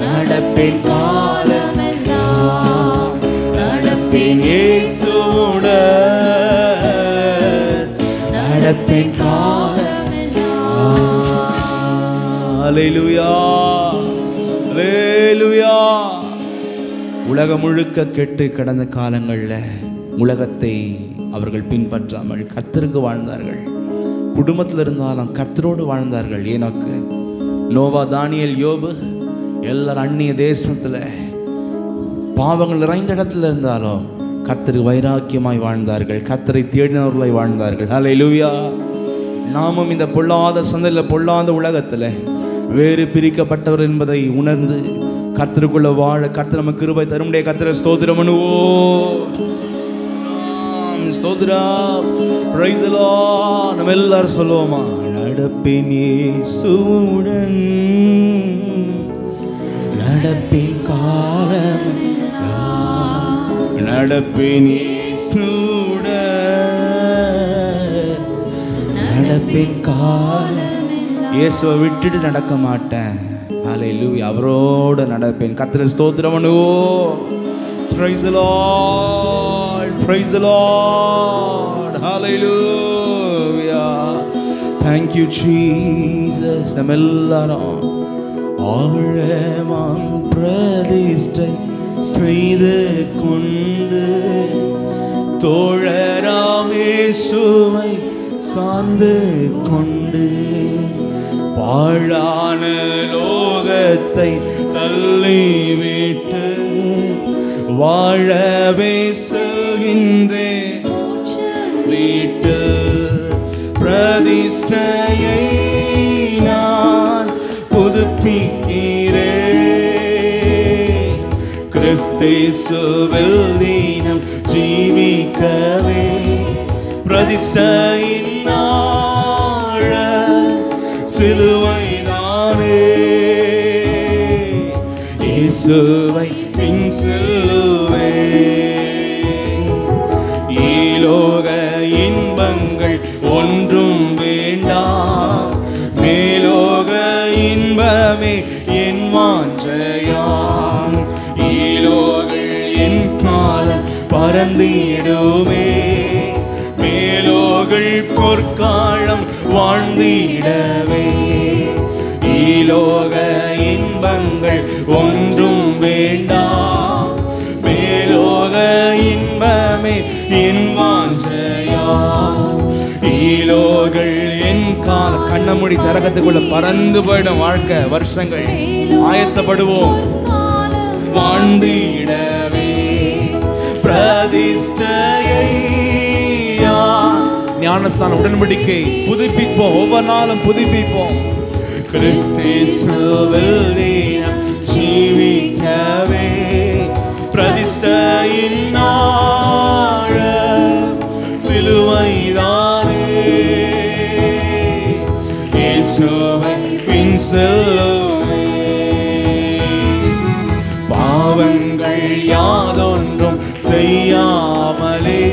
நடப்பேன் காலமெல்லாம் நடப்பேன் இயேசுவுடன் நடப்பேன் காலமெல்லாம். அல்லேலூயா அல்லேலூயா. உலகம் முழுக்க கெட்டு கடந்த காலங்களில் உலகத்தை அவர்கள் பின்பற்றாமல் கர்த்தருக்கு வாழ்ந்தார்கள். குடும்பத்தில் இருந்தாலும் கர்த்தரோடு வாழ்ந்தார்கள். ஏனோக்கு, நோவா, தானியேல், யோபு எல்லாரும் அந்நிய தேசத்தில் பாவங்கள் நிறைந்த இடத்துல இருந்தாலும் கர்த்தருக்கு வைராக்கியமாய் வாழ்ந்தார்கள். கர்த்தரை தேடினவர்களாய் வாழ்ந்தார்கள். அல்லேலூயா. நாமும் இந்த பொல்லாத சந்தையில் பொல்லாத உலகத்தில் வேறு பிரிக்கப்பட்டவர் என்பதை உணர்ந்து கர்த்தருக்குள்ள வாழ கர்த்தர் நமக்கு கிருபை தரும்படியாக கர்த்தரை ஸ்தோத்திரம் பண்ணுவோம். ஸ்தோத்திரம். Price the Lord. நம்ம எல்லாரும் சொல்லுவோமா? நடப்பேன் இயேசுவுடன் நடப்பேன் காலமெல்லாம் நடப்பேன் இயேசுவுடன் நடப்பேன் காலமெல்லாம். இயேசுவை விட்டுட்டு நடக்க மாட்டேன். அல்லேலூயா. அவரோடு நடப்பேன். கர்த்தரை ஸ்தோத்திரம் பண்ணுவோம். Praise the Lord. Praise the Lord. Hallelujah. Thank you Jesus. நம்ம எல்லாரும் ஆழமாம் பிரதிஷ்டை செய்து கொண்டு தோழராம் இயேசுவை சார்ந்து கொண்டு பாழான லோகத்தை தள்ளிவிட்டு வாழவே செல்கின்றேன் வீட்டு பிரதிஷ்டையை நான் புதுப்பிக்கிறேன். கிறிஸ்தேசுவில் தினம் ஜீவிக்கவே பிரதிஷ்டையின் நாள சிலுவைதானே. இயேசுவை பின் செல்லுவே. ஈலோக இன்பங்கள் ஒன்றும் வேண்டாம், மேலோக இன்பமே என் வாஞ்சையாம். ஈலோகள் என் காலம் பறந்திடுமே, மேலோகள் பொற்காலம் வாழ்ந்திடவே. ஈலோக இன்பங்கள் ஒன்றும் வேண்டாம், மேலோக இன்பமே என் வாஞ்சையாம். ஈலோகள் என் கால கண்ணமுடி தரகத்துக்குள்ள பறந்து போயிடும் வாழ்க்கை வருஷங்கள். ஆயத்தப்படுவோம் வாழ்ந்திடவே பிரதிஷ்டையை. ஞானஸ்தான உடன்படிக்கை புதுப்பிப்போம், ஒவ்வொரு நாளும் புதுப்பிப்போம். கிறிஸ்தேசுவில் தினம் ஜீவிக்கவே பிரதிஷ்டையின் நாள சிலுவைதானே. இயேசுவை பின் செல்லுவே. பாவங்கள் யாதொன்றும் செய்யாமலே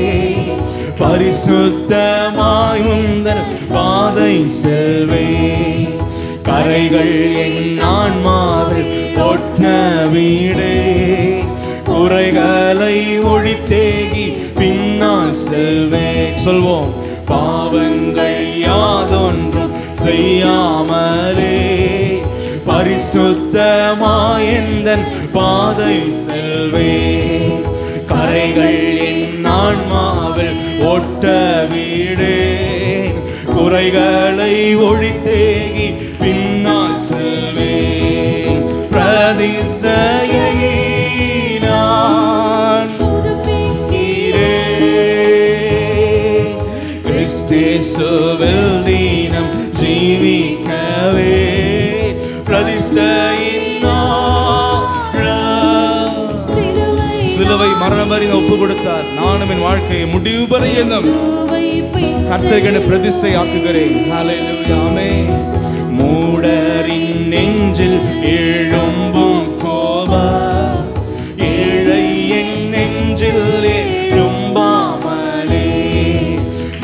பரிசுத்தமாய் உந்தன் பாதை செல்வே. கரைகள் என் ஆன்மாவில் ஒட்ட வீடே, குறைகளை ஒழித்தேகி பின்னால் செல்வே. சொல்வோம். பாவங்கள் யாதொன்றும் செய்யாமலே பரிசுத்தமாய் எந்தன் பாதை செல்வே. கரைகள் என் ஆன்மாவில் ஒட்ட வீடே, குறைகளை ஒழித்தேகி பின்னால் செல்வே. பிரதிஷ்டையை நான் புதுப்பிக்கிறேன். கிறிஸ்தேசுவில் தினம் ஜீவிக்கவே பிரதிஷ்டையின் நாள சிலுவை மரணம் வரை ஒப்பு கொடுத்தார். நானும் என் வாழ்க்கையை முடிவு பரியந்தம் கர்த்தருக்கு பிரதிஷ்டை ஆக்குகிறேன். ஹல்லேலூயா. ஆமென். மூட நெஞ்சில் எழும்பும் கோபம், ஏழை என் நெஞ்சில் எழும்பாமலே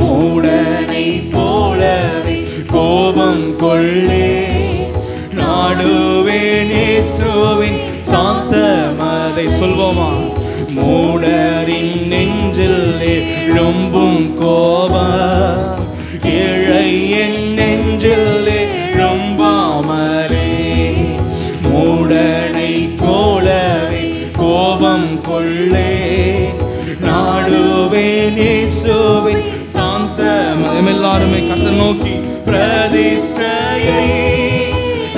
மூடனை போலவே கோபம் கொள்ளே நாடுவேன் இயேசுவின் சாந்தமதை. சொல்வோமா? மூடரின் நெஞ்சில் எழும்பும் கோபம், ஏழை என் நெஞ்சில் எழும்பாமலே மூடனை போலவே கோபம் கொள்ளே நாடுவேன் இயேசுவின் சாந்தமதை. எல்லாருமே கர்த்தரை நோக்கி பிரதிஷ்டையை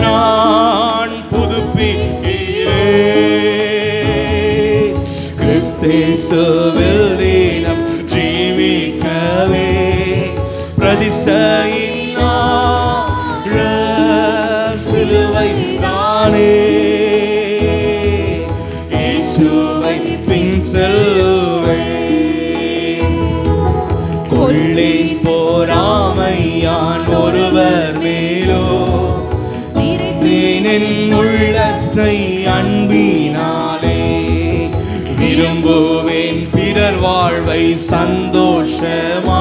நான் புதுப்பிக்கிறேன், கிறிஸ்தேசுவில் தினம் ஜீவிக்கவே பிரதிஷ்டையின் சிலுவை தானே இயேசுவை பின் செல்லுவேன். கொள்ளை போராமையான் ஒருவர் மேலோ என் உள்ளத்தை அன்பினாலே விரும்புவேன் பிறர் வாழ்வை சந்தோஷமாய்.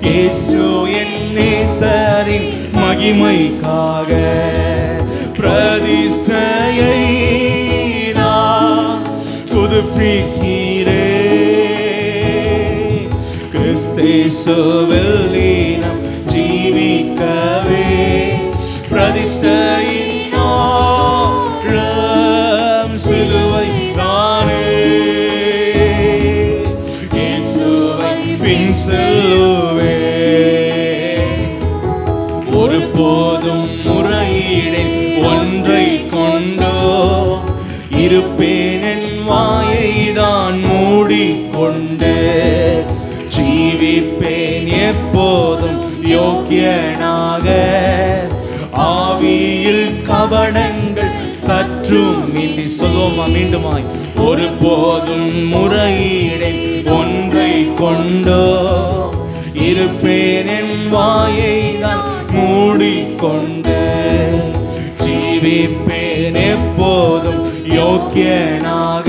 இயேசு என் நேசரின் மகிமைக்காக பிரதிஷ்டையை நான் புதுப்பிக்கிறேன், கிறிஸ்தேசுவில் தினம் ஜீவிக்கவே பிரதிஷ்டையின் சிலுவை தானே இயேசுவை பின் செல்லுவேன். ஒருபோதும் முறையீடேன் ஒன்றை கொண்டோ இருப்பேன், என் வாயை தான் மூடிக்கொண்டு ஜீவிப்பேன் எப்போதும் யோக்கியனாக. ஆவியில் கபடங்கள் சற்றும் இன்றி. சொல்வோமா மீண்டுமாய்? ஒருபோதும் முறையீடேன் ஒன்றை கொண்டோ இருப்பேன், என் வாயை தான் மூடிக்கொண்டு ஜீவிப்பேன் எப்போதும் யோக்கியனாக.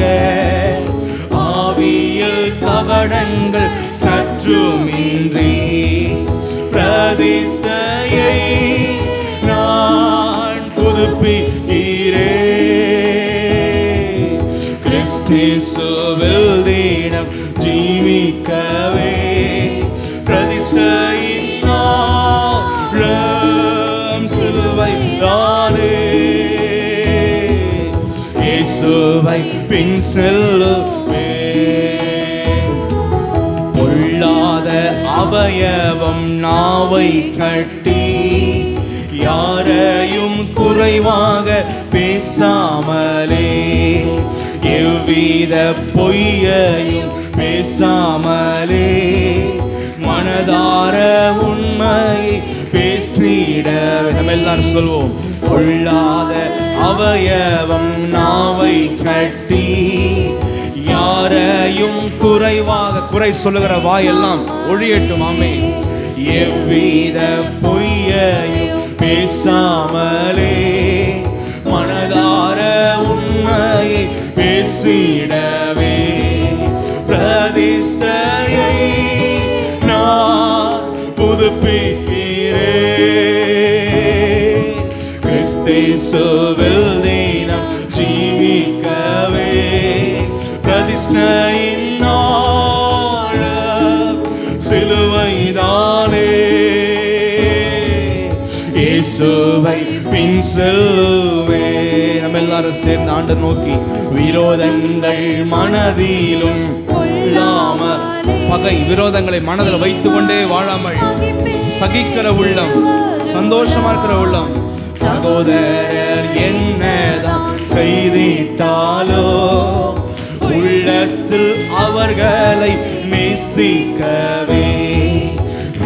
ஆவியில் கபடங்கள் சற்றுமின்றி பிரதிஷ்டையை நான் புதுப்பிக்கிறேன், கிறிஸ்தேசுவில் தினம் ஜீவிக்கவே பிரதிஷ்டையின் சிலுவை தானே இயேசுவை பின் செல்லுவேன். பொல்லாத அவயவம் நாவை கட்டி யாரையும் குறைவாக பேசாமலே எவ்வித பொய்யையும் பேசாமலே மனதார உண்மையை பேசிட. நம்ம எல்லாரும் சொல்வோம். பொல்லாத அவயவம் நாவை கட்டி யாரையும் குறைவாக, குறை சொல்லுகிற வாயெல்லாம் ஒழியட்டும். ஆமே. எவ்வித பொய்யையும் பேசாமலே மனதார உண்மையை பேசிடவே பிரதிஷ்டையை நான் புதுப்பிக்கிறேன், கிறிஸ்தேசுவில் தினம் ஜீவிக்கவே பிரதிஷ்டையின் சிலுவை தானே இயேசுவை பின் செல்லுவே. நம்ம எல்லாரும் சேர்ந்து ஆண்டை நோக்கி விரோதங்கள் மனதிலும் கொள்ளாமல், பகை விரோதங்களை மனதில் வைத்துக் கொண்டே வாழாமல் சகிக்கிற உள்ளம், சந்தோஷமா இருக்கிற உள்ளம். சகோதரர் என்னதான் செய்திட்டாலோ உள்ளத்தில் அவர்களை நேசிக்கவே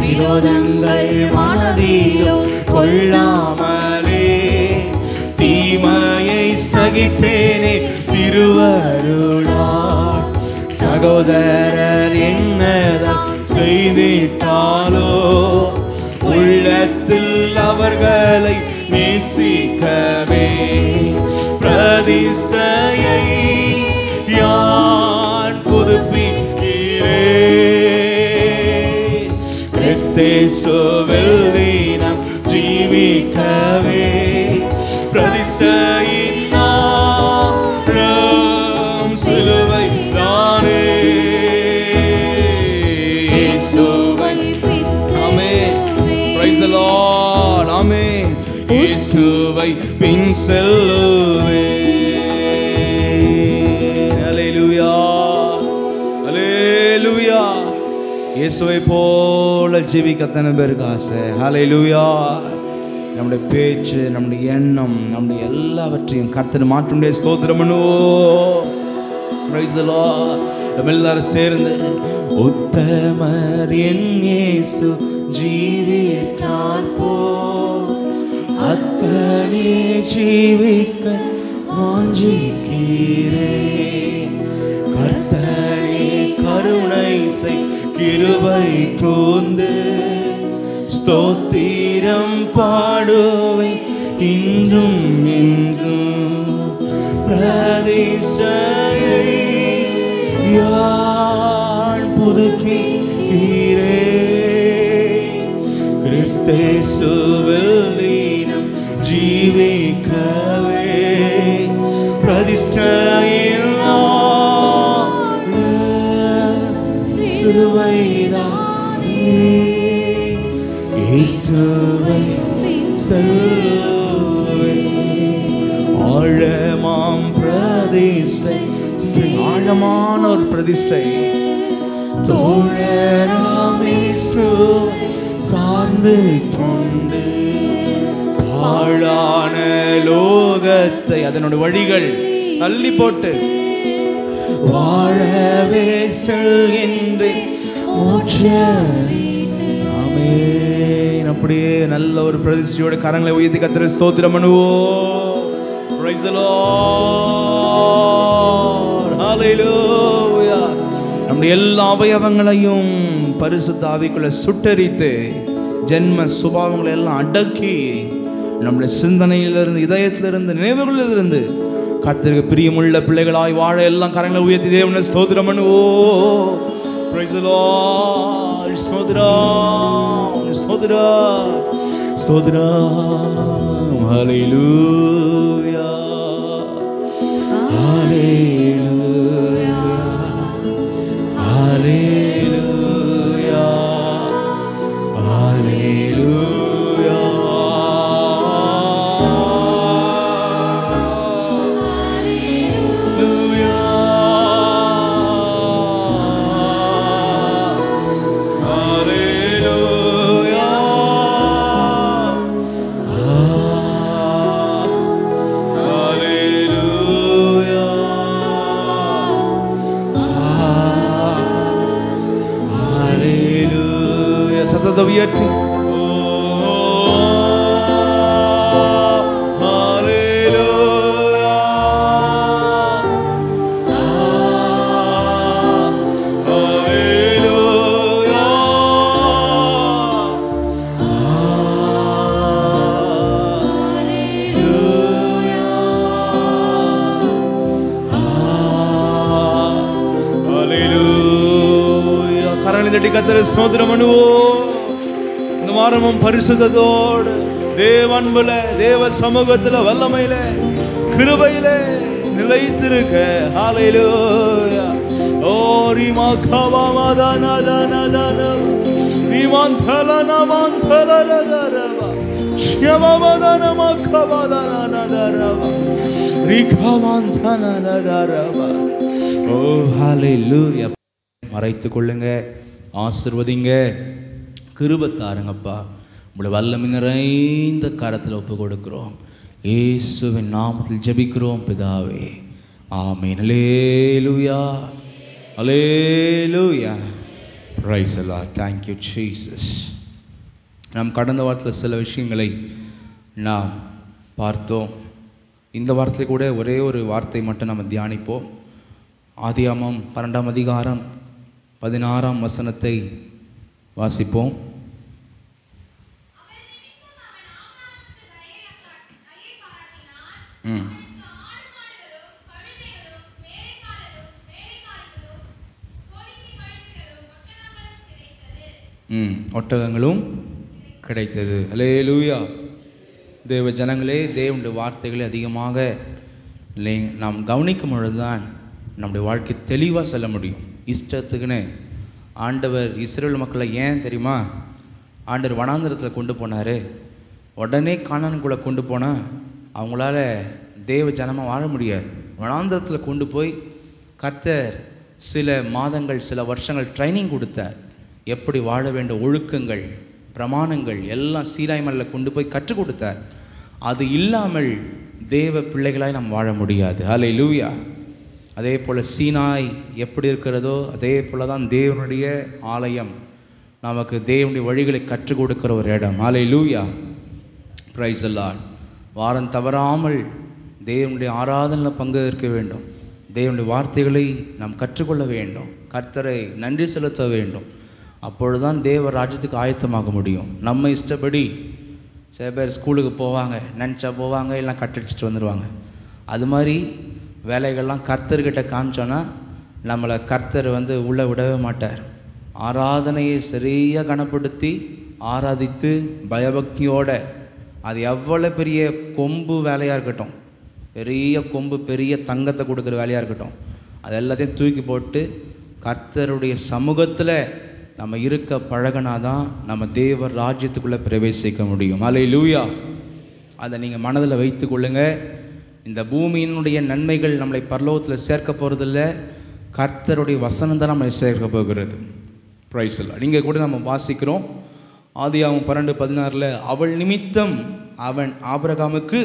விரோதங்கள் மனதிலும் கொள்ளாமலே தீமையை சகிப்பேனே திருவருளால். சகோதரர் என்னதான் செய்திட்டாலோ உள்ளத்தில் அவர்களை நேசிக்க பிரதிஷ்டையை யான் புதுப்பிக்கிறேன். கிறிஸ்தேசுவில் நாம் ஜீவிக்கவே பிரதிஷ்டையின் நாரம் சிலுவை தானே. Praise the Lord. Amen. இயேசுவை பின் செல்லுவேன். ஹல்லேலூயா, ஹல்லேலூயா. இயேசுவை போல ஜீவிக்க எத்தனை பேருக்கு ஆசை? ஹல்லேலூயா. நம்முடைய பேச்சு, நம்முடைய எண்ணம், நம்முடைய எல்லாவற்றையும் கர்த்தர் மாற்ற முடியாது. ஸ்தோத்திரம் பண்ணுவோம். Praise the Lord. நம்ம எல்லாரும் சேர்ந்து உத்தமர் என் இயேசு ஜீவித்தார் போல் அத்தனை ஜீவிக்க வாஞ்சிக்கிறேன். கர்த்தரே கருணை செய் கிருபை கூர்ந்து ஸ்தோத்திரம் பாடுவேன் இன்றும் என்றும். பிரதிஷ்டையை யான் புதுப்பிக்கிறேன். கிறிஸ்தேசுவில் நாம் ஜீவிக்கவே பிரதிஷ்டையில் சிலுவைதானே. இயேசுவை செல்லுவேன். ஆழமாம் பிரதிஷ்டை, ஆழமான ஒரு பிரதிஷ்டை. தோழராம் இயேசுவை சார்ந்து கொண்டு பாழான லோகத்தை அதனோட வழிகள் தள்ளி போட்டு வாழவே செல்கின்றேன் மோட்ச. ஆமென். அப்படியே நல்ல ஒரு பிரதிஷ்டையோட கரங்களை உயர்த்தி கர்த்தரை ஸ்தோத்திரம் பண்ணுவோம். Praise the Lord. Hallelujah. நம்முடைய எல்லா அவயவங்களையும் பரிசுத்த ஆவிக்குள்ள சுட்டரித்து ஜென்ம சுபாவங்களை எல்லாம் அடக்கி நம்முடைய சிந்தனையிலிருந்து, இதயத்திலிருந்து, நினைவுகளிலிருந்து கர்த்தருக்கு பிரியமுள்ள பிள்ளைகளாய் வாழ எல்லாம் கரங்களை உயர்த்தி தேவனை ஸ்தோத்திரம் பண்ணுவோம். Praise the Lord. ஸ்தோத்திரம், ஸ்தோத்திரம், ஸ்தோத்திரம். Hallelujah. Hallelujah. Hallelujah. Hallelujah. சத்தத்தை உயர்த்தி கரங்களை தட்டி கர்த்தரை ஸ்தோத்திரம் பண்ணுவோம். இந்த வாரமும் பரிசுத்தத்தோடு தேவ அன்புல, தேவ சமூகத்துல, வல்லமையில, கிருபையில நிலைத்திருக்க. ஹல்லேலூயா. ஓ ரிமா கவமதனதனதன ரிமந்தலனமந்தலரதரவ ஷ்யமவதனம கவதனனதரவ ரிகமந்தனதரவ. ஓ ஹல்லேலூயா. மறைத்து கொள்ளுங்க, ஆசீர்வதிங்க, கிருபை தாருங்கப்பா. உங்களுடைய வல்லமை நிறைந்த கரத்தில் ஒப்பு கொடுக்கிறோம். இயேசுவின் நாமத்தில் ஜெபிக்கிறோம் பிதாவே. Amen. Alleluia, alleluia. Praise the Lord. Thank you Jesus. நாம் கடந்த வாரத்தில் சில விஷயங்களை நாம் பார்த்தோம். இந்த வாரத்தில் கூட ஒரே ஒரு வார்த்தை மட்டும் நம்ம தியானிப்போம். ஆதியாகமம் 12ஆம் அதிகாரம் 16ஆம் வசனத்தை வாசிப்போம். ஒட்டகங்களும் கிடைத்தது. அல்லேலூயா. தேவ ஜனங்களே, தேவனுடைய வார்த்தைகளை அதிகமாக நாம் கவனிக்கும் பொழுது தான் நம்முடைய வாழ்க்கை தெளிவாக செல்ல முடியும். இஷ்டத்துக்குன்னு ஆண்டவர் இஸ்ரவேல் மக்களை ஏன் தெரியுமா ஆண்டவர் வனாந்திரத்தில் கொண்டு போனார்? உடனே கானானுக்குள்ளே கொண்டு போனால் அவங்களால தேவ ஜனமாக வாழ முடியாது. வனாந்திரத்தில் கொண்டு போய் கர்த்தர் சில மாதங்கள் சில வருஷங்கள் ட்ரைனிங் கொடுத்தார். எப்படி வாழ வேண்டிய ஒழுக்கங்கள் பிரமாணங்கள் எல்லாம் சீராய்மலையில் கொண்டு போய் கற்றுக் கொடுத்தார். அது இல்லாமல் தேவ பிள்ளைகளாய் நாம் வாழ முடியாது. ஹல்லேலூயா. அதே போல் சீனாய் எப்படி இருக்கிறதோ அதே போல் தான் தேவனுடைய ஆலயம் நமக்கு தேவனுடைய வழிகளை கற்றுக் கொடுக்கிற ஒரு இடம். ஹல்லேலூயா. Praise the Lord. வாரம் தவறாமல் தேவனுடைய ஆராதனையில் பங்கேற்க வேண்டும். தேவனுடைய வார்த்தைகளை நாம் கற்றுக்கொள்ள வேண்டும். கர்த்தரை நன்றி செலுத்த வேண்டும். அப்பொழுதுதான் தேவ ராஜ்யத்துக்கு ஆயத்தமாக முடியும். நம்ம இஷ்டப்படி சில பேர் ஸ்கூலுக்கு போவாங்க, நினச்சா போவாங்க, எல்லாம் கட்டடிச்சிட்டு வந்துடுவாங்க. அது மாதிரி வேலைகள்லாம் கர்த்தர்கிட்ட காமிச்சோன்னா நம்மளை கர்த்தர் உள்ளே விடவே மாட்டார். ஆராதனையை சரியாக கனப்படுத்தி ஆராதித்து பயபக்தியோட, அது எவ்வளோ பெரிய கொம்பு வேலையாக இருக்கட்டும், பெரிய கொம்பு பெரிய தங்கத்தை கொடுக்குற வேலையாக இருக்கட்டும், அது எல்லாத்தையும் தூக்கி போட்டு கர்த்தருடைய சமூகத்தில் நம்ம இருக்க பழகினாதான் நம்ம தேவ ராஜ்யத்துக்குள்ளே பிரவேசிக்க முடியும். ஹல்லேலூயா. அதை நீங்கள் மனதில் வைத்து கொள்ளுங்க. இந்த பூமியினுடைய நன்மைகள் நம்மளை பரலோகத்தில் சேர்க்க போகிறதில்ல, கர்த்தருடைய வசனம் தான் நம்மளை சேர்க்க போகிறது. Price the Lord. இங்கே கூட நம்ம வாசிக்கிறோம் ஆதியாகமம் 12:16 அவள் நிமித்தம் அவன் ஆபிரகாமுக்கு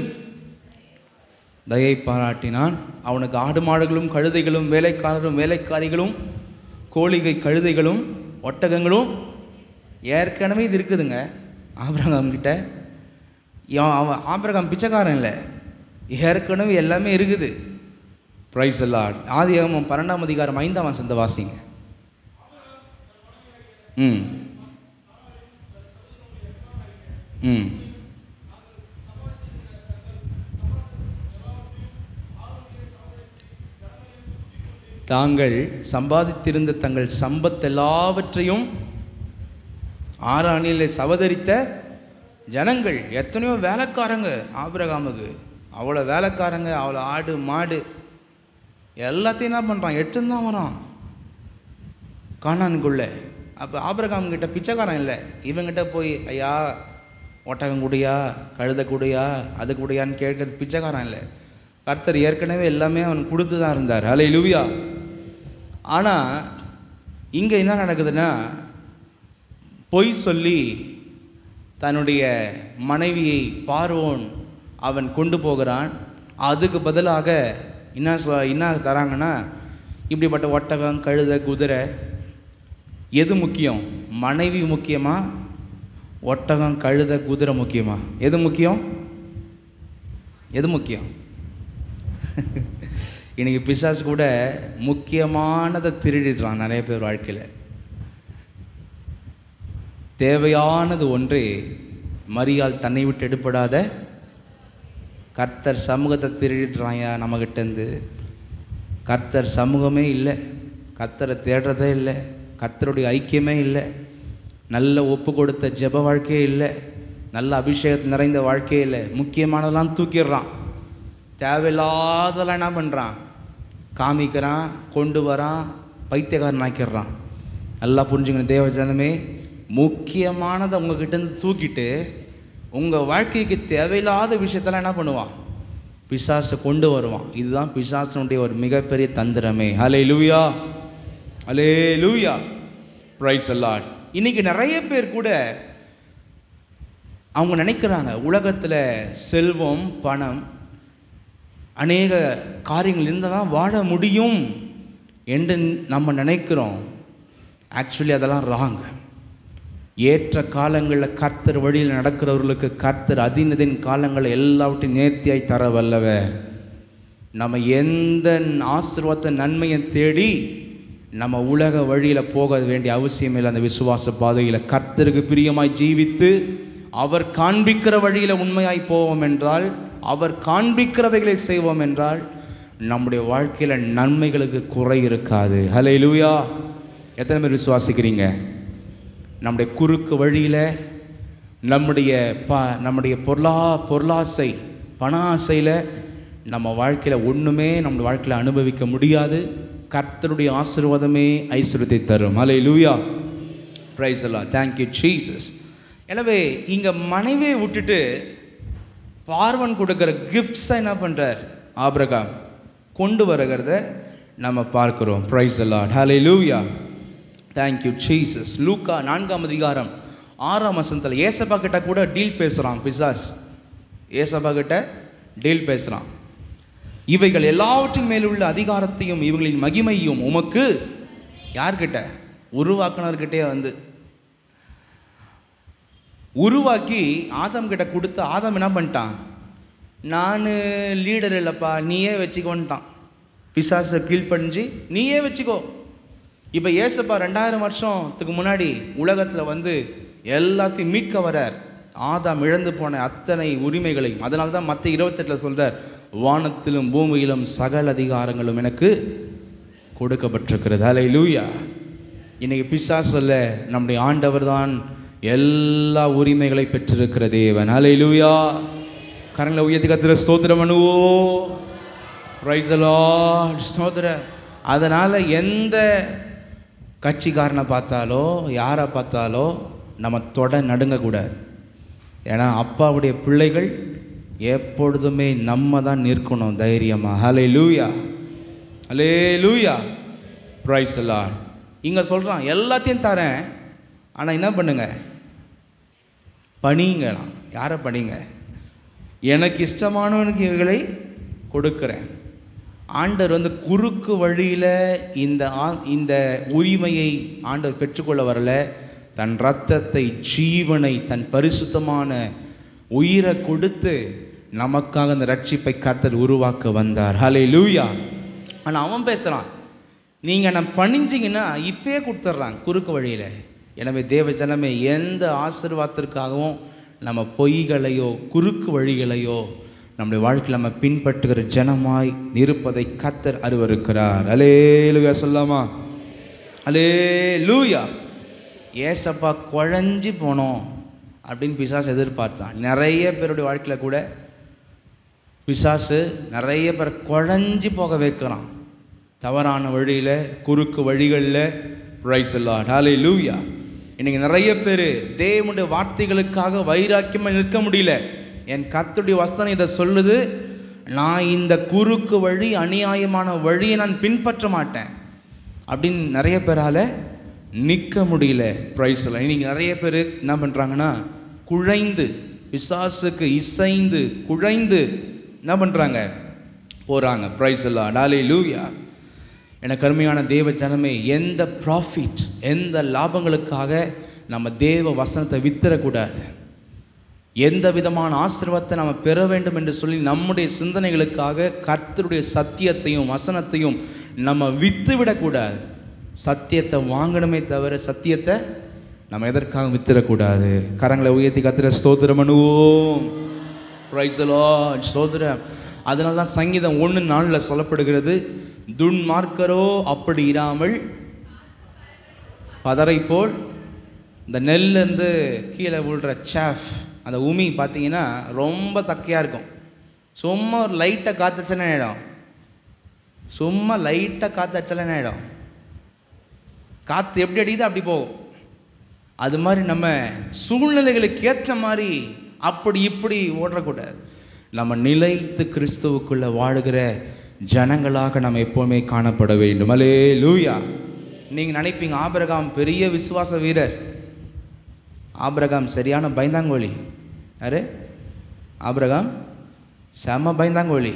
தயை பாராட்டினான். அவனுக்கு ஆடு மாடுகளும் கழுதைகளும் வேலைக்காரரும் வேலைக்காரிகளும் கோழிகை கழுதைகளும் ஒட்டகங்களும் ஏற்கனவே இது இருக்குதுங்க ஆபிரகாம் கிட்ட. அவன் ஆபிரகாம் பிச்சைக்காரன் இல்லை, ஏற்கனவே எல்லாமே இருக்குது. Price the Lord. ஆதியாகமம் 12:5 வாசிங்க. தாங்கள் சம்பாதித்திருந்த தங்கள் சம்பத் எல்லாவற்றையும் ஆரானிலே சவதரித்த ஜனங்கள். எத்தனையோ வேலைக்காரங்க ஆபிரகாமுக்கு, அவ்வளோ வேலைக்காரங்க, அவ்வளோ ஆடு மாடு எல்லாத்தையும் என்ன பண்ணுறான், எடுத்துன்னு தான் வரான் கானானுக்குள்ளே. அப்போ ஆபிரகாம் கிட்ட பிச்சைக்காரன் இல்லை, இவங்கிட்ட போய் ஐயா ஒட்டகம் கூடியா கழுத கூடியா அது கூடியான்னு கேட்கறது பிச்சைக்காரன் இல்லை. கர்த்தர் ஏற்கனவே எல்லாமே அவன் கொடுத்து தான் இருந்தார். ஹல்லேலூயா. ஆனால் இங்கே என்ன நடக்குதுன்னா, பொய் சொல்லி தன்னுடைய மனைவியை பார்வோன் அவன் கொண்டு போகிறான். அதுக்கு பதிலாக என்ன தராங்கன்னா, இப்படிப்பட்ட ஒட்டகம் கழுதை குதிரை, எது முக்கியம்? மனைவி முக்கியமா, ஒட்டகம் கழுதை குதிரை முக்கியமா? எது முக்கியம்? எது முக்கியம்? இன்றைக்கி பிசாசு கூட முக்கியமானதை திருடிடுறான் நிறைய பேர் வாழ்க்கையில். தேவையானது ஒன்றே, மரியாள் தன்னை விட்டு எடுப்படாத கர்த்தர் சமூகத்தை திருடிடுறாயா நம்மகிட்டேருந்து. கர்த்தர் சமூகமே இல்லை, கர்த்தரை தேடுறதே இல்லை, கர்த்தருடைய ஐக்கியமே இல்லை, நல்ல ஒப்பு கொடுத்த ஜெப வாழ்க்கையே இல்லை, நல்ல அபிஷேகத்தில் நிறைந்த வாழ்க்கையே இல்லை. முக்கியமானதெல்லாம் தூக்கிடுறான், தேவையில்லாதெல்லாம் என்ன பண்ணுறான், காமிக்கிறான், கொண்டு வரான், பைத்தியக்காரன் ஆக்கிடுறான். நல்லா புரிஞ்சுக்கணும் தேவ ஜனமே, முக்கியமானதை உங்ககிட்டேருந்து தூக்கிட்டு உங்கள் வாழ்க்கைக்கு தேவையில்லாத விஷயத்தெல்லாம் என்ன பண்ணுவான், பிசாசை கொண்டு வருவான். இதுதான் பிசாசனுடைய ஒரு மிகப்பெரிய தந்திரமே. ஹல்லேலூயா, ஹல்லேலூயா, பிரைஸ் தி லார்ட். இன்றைக்கி நிறைய பேர் கூட அவங்க நினைக்கிறாங்க உலகத்தில் செல்வம் பணம் அநேக காரியங்கள் இருந்தால் தான் வாழ முடியும் என்று நம்ம நினைக்கிறோம். ஆக்சுவலி அதெல்லாம் ராங். ஏற்ற காலங்களில் கர்த்தர் வழியில் நடக்கிறவர்களுக்கு கர்த்தர் அதினதின் காலங்களை எல்லாவற்றையும் நேர்த்தியாய் தர வல்லவர். நம்ம எந்த ஆசீர்வாத நன்மையை தேடி நம்ம உலக வழியில் போக வேண்டிய அவசியம் இல்லை. அந்த விசுவாச பாதையில் கர்த்தருக்கு பிரியமாய் ஜீவித்து அவர் காண்பிக்கிற வழியில் உண்மையாய் போவோம் என்றால், அவர் காண்பிக்கிறவைகளை செய்வோம் என்றால் நம்முடைய வாழ்க்கையில் நன்மைகளுக்கு குறை இருக்காது. ஹல்லேலூயா. எத்தனை பேர் விசுவாசிக்கிறீங்க? நம்முடைய குறுக்கு வழியில் நம்முடைய பொருளாசை பண ஆசையில் நம்ம வாழ்க்கையில் ஒன்றுமே நம்ம வாழ்க்கையில் அனுபவிக்க முடியாது. கர்த்தருடைய ஆசீர்வாதமே ஐஸ்வர்யத்தை தரும். Hallelujah, praise the Lord, thank you Jesus. எனவே இங்கே மனைவியை விட்டுட்டு பார்வன் கொடுக்குற கிஃப்ட்ஸை என்ன பண்ணுறார் ஆபிரகாம் கொண்டு வருகிறத நம்ம பார்க்குறோம். Praise the Lord, hallelujah, thank you Jesus. லூக்கா 4ஆம் அதிகாரம் 6ஆம் வசனத்தில் ஏசப்பா கிட்ட கூட டீல் பேசுகிறான் பிசாஸ். ஏசப்பா கிட்ட டீல் பேசுகிறான். இவைகள் எல்லாவற்றின் மேலுள்ள அதிகாரத்தையும் இவர்களின் மகிமையும் உமக்கு யார்கிட்ட? உருவாக்குனர்கிட்டே வந்து உருவாக்கி ஆதாம் கிட்ட கொடுத்து ஆதாம் என்ன பண்ணிட்டான்? நான் லீடர் இல்லைப்பா, நீயே வச்சுக்கோன்ட்டான். பிசாசை கீழ்ப்படிஞ்சு நீயே வச்சுக்கோ. இப்போ ஏசப்பா 2000 வருஷத்துக்கு முன்னாடி உலகத்தில் வந்து எல்லாத்தையும் மீட்க வரார். ஆதாம் இழந்து போன அத்தனை உரிமைகளையும். அதனால தான் மத்த 28 சொல்கிறார், வானத்திலும் பூமியிலும் சகல அதிகாரங்களும் எனக்கு கொடுக்கப்பட்டிருக்கிறது. ஹல்லேலூயா. இன்னைக்கு பிசாசல்ல, நம்முடைய ஆண்டவர் தான் எல்லா உரிமைகளை பெற்றிருக்கிற தேவன். ஹல்லேலூயா. கரங்களை உயர்த்தி கர்த்தரை ஸ்தோத்திரம் பண்ணுவோம். பிரைஸ் தி லார்ட், ஸ்தோத்திரம். அதனால் எந்த கட்சிக்காரனை பார்த்தாலோ யாரை பார்த்தாலோ நம்ம தொட நடுங்கக்கூடாது. ஏன்னா அப்பாவுடைய பிள்ளைகள் எப்பொழுதுமே நம்ம தான் நிற்கணும் தைரியமாக. ஹல்லேலூயா, ஹல்லேலூயா, பிரைஸ் தி லார்ட். இங்கே சொல்கிறான் எல்லாத்தையும் தரேன், ஆனால் என்ன பண்ணுங்க? பணிங்கலாம். யாரை பணிங்க? எனக்கு இஷ்டமானவனுக்கு இவைகளை கொடுக்குறேன். ஆண்டவர் வந்து குறுக்கு வழியில் இந்த உரிமையை ஆண்டவர் பெற்றுக்கொள்ள வரல. தன் இரத்தத்தை, ஜீவனை, தன் பரிசுத்தமான உயிரை கொடுத்து நமக்காக அந்த ரட்சிப்பை கர்த்தர் உருவாக்க வந்தார். ஹல்லேலூயா. ஆனால் அவன் பேசுகிறான், நீங்கள் நான் பணிஞ்சிங்கன்னா இப்பயே கொடுத்துட்றான் குறுக்கு வழியில். எனவே தேவ ஜனமே, எந்த ஆசீர்வாதத்திற்காகவும் நம்ம பொய்களையோ குறுக்கு வழிகளையோ நம்முடைய வாழ்க்கையில் நம்ம பின்பற்றுகிற ஜனமாய் இருப்பதை கர்த்தர் அருவருக்கிறார். அல்லேலூயா சொல்லாமா? அல்லேலூயா. ஏசப்பா குழஞ்சி போனோம் அப்படின்னு பிசாசு எதிர்பார்த்தான். நிறைய பேருடைய வாழ்க்கையில் கூட பிசாசு நிறைய பேர் குழஞ்சி போக வைக்கிறான். தவறான வழியில், குறுக்கு வழிகளில். பிரைஸ் தி லார்ட், ஹல்லேலூயா. இன்னைக்கு நிறைய பேர் தேவனுடைய வார்த்தைகளுக்காக வைராக்கியமாக நிற்க முடியல. என் கர்த்தருடைய வசனம் இதை சொல்லுது, நான் இந்த குறுக்கு வழி, அநியாயமான வழியை நான் பின்பற்ற மாட்டேன் அப்படின்னு நிறைய பேரால் நிற்க முடியல. Price the Lord. இன்னைக்கு நிறைய பேர் என்ன பண்ணுறாங்கன்னா, குழைந்து பிசாசுக்கு இசைந்து குழைந்து என்ன பண்ணுறாங்க? போகிறாங்க. பிரைஸ் தி லார்ட், ஹல்லேலூயா. எனக்கு அருமையான தேவ ஜனமே, எந்த ப்ராஃபிட், எந்த லாபங்களுக்காக நம்ம தேவ வசனத்தை வித்துறக்கூடாது. எந்த விதமான ஆசீர்வாதத்தை நம்ம பெற வேண்டும் என்று சொல்லி நம்முடைய சிந்தனைகளுக்காக கர்த்தருடைய சத்தியத்தையும் வசனத்தையும் நம்ம வித்து விடக்கூடாது. சத்தியத்தை வாங்கணுமே தவிர சத்தியத்தை நம்ம எதற்காக வித்துடக்கூடாது. கரங்களை உயர்த்தி கர்த்தரை ஸ்தோத்திரம் பண்ணுவோம். பிரைஸ் தி லார்ட், ஸ்தோத்திரம். அதனால தான் சங்கீதம் 1:4 சொல்லப்படுகிறது, துன்மார்க்கரோ அப்படி இராமல் பதரை போல். இந்த நெல்லேருந்து கீழே விழுற சாஃப், அந்த உமி பார்த்தீங்கன்னா ரொம்ப தக்கையாக இருக்கும். சும்மா ஒரு லைட்டாக காற்றச்சல ஆகிடும். சும்மா லைட்டாக காற்றச்சல ஆகிடும். காற்று எப்படி அடிக்குது அப்படி போகும். அது மாதிரி நம்ம சூழ்நிலைகளுக்கு ஏற்ற மாதிரி அப்படி இப்படி ஓடக்கூடாது. நம்ம நிலைத்து கிறிஸ்துவுக்குள்ளே வாழுகிற ஜனங்களாக நம்ம எப்போவுமே காணப்பட வேண்டும். அல்லேலூயா. நீங்கள் நினைப்பீங்க, ஆபிரகாம் பெரிய விசுவாச வீரர், ஆபிரகாம் சரியான பயந்தாங்கோலி. யாரு? ஆபிரகாம் செம பயந்தாங்கோலி.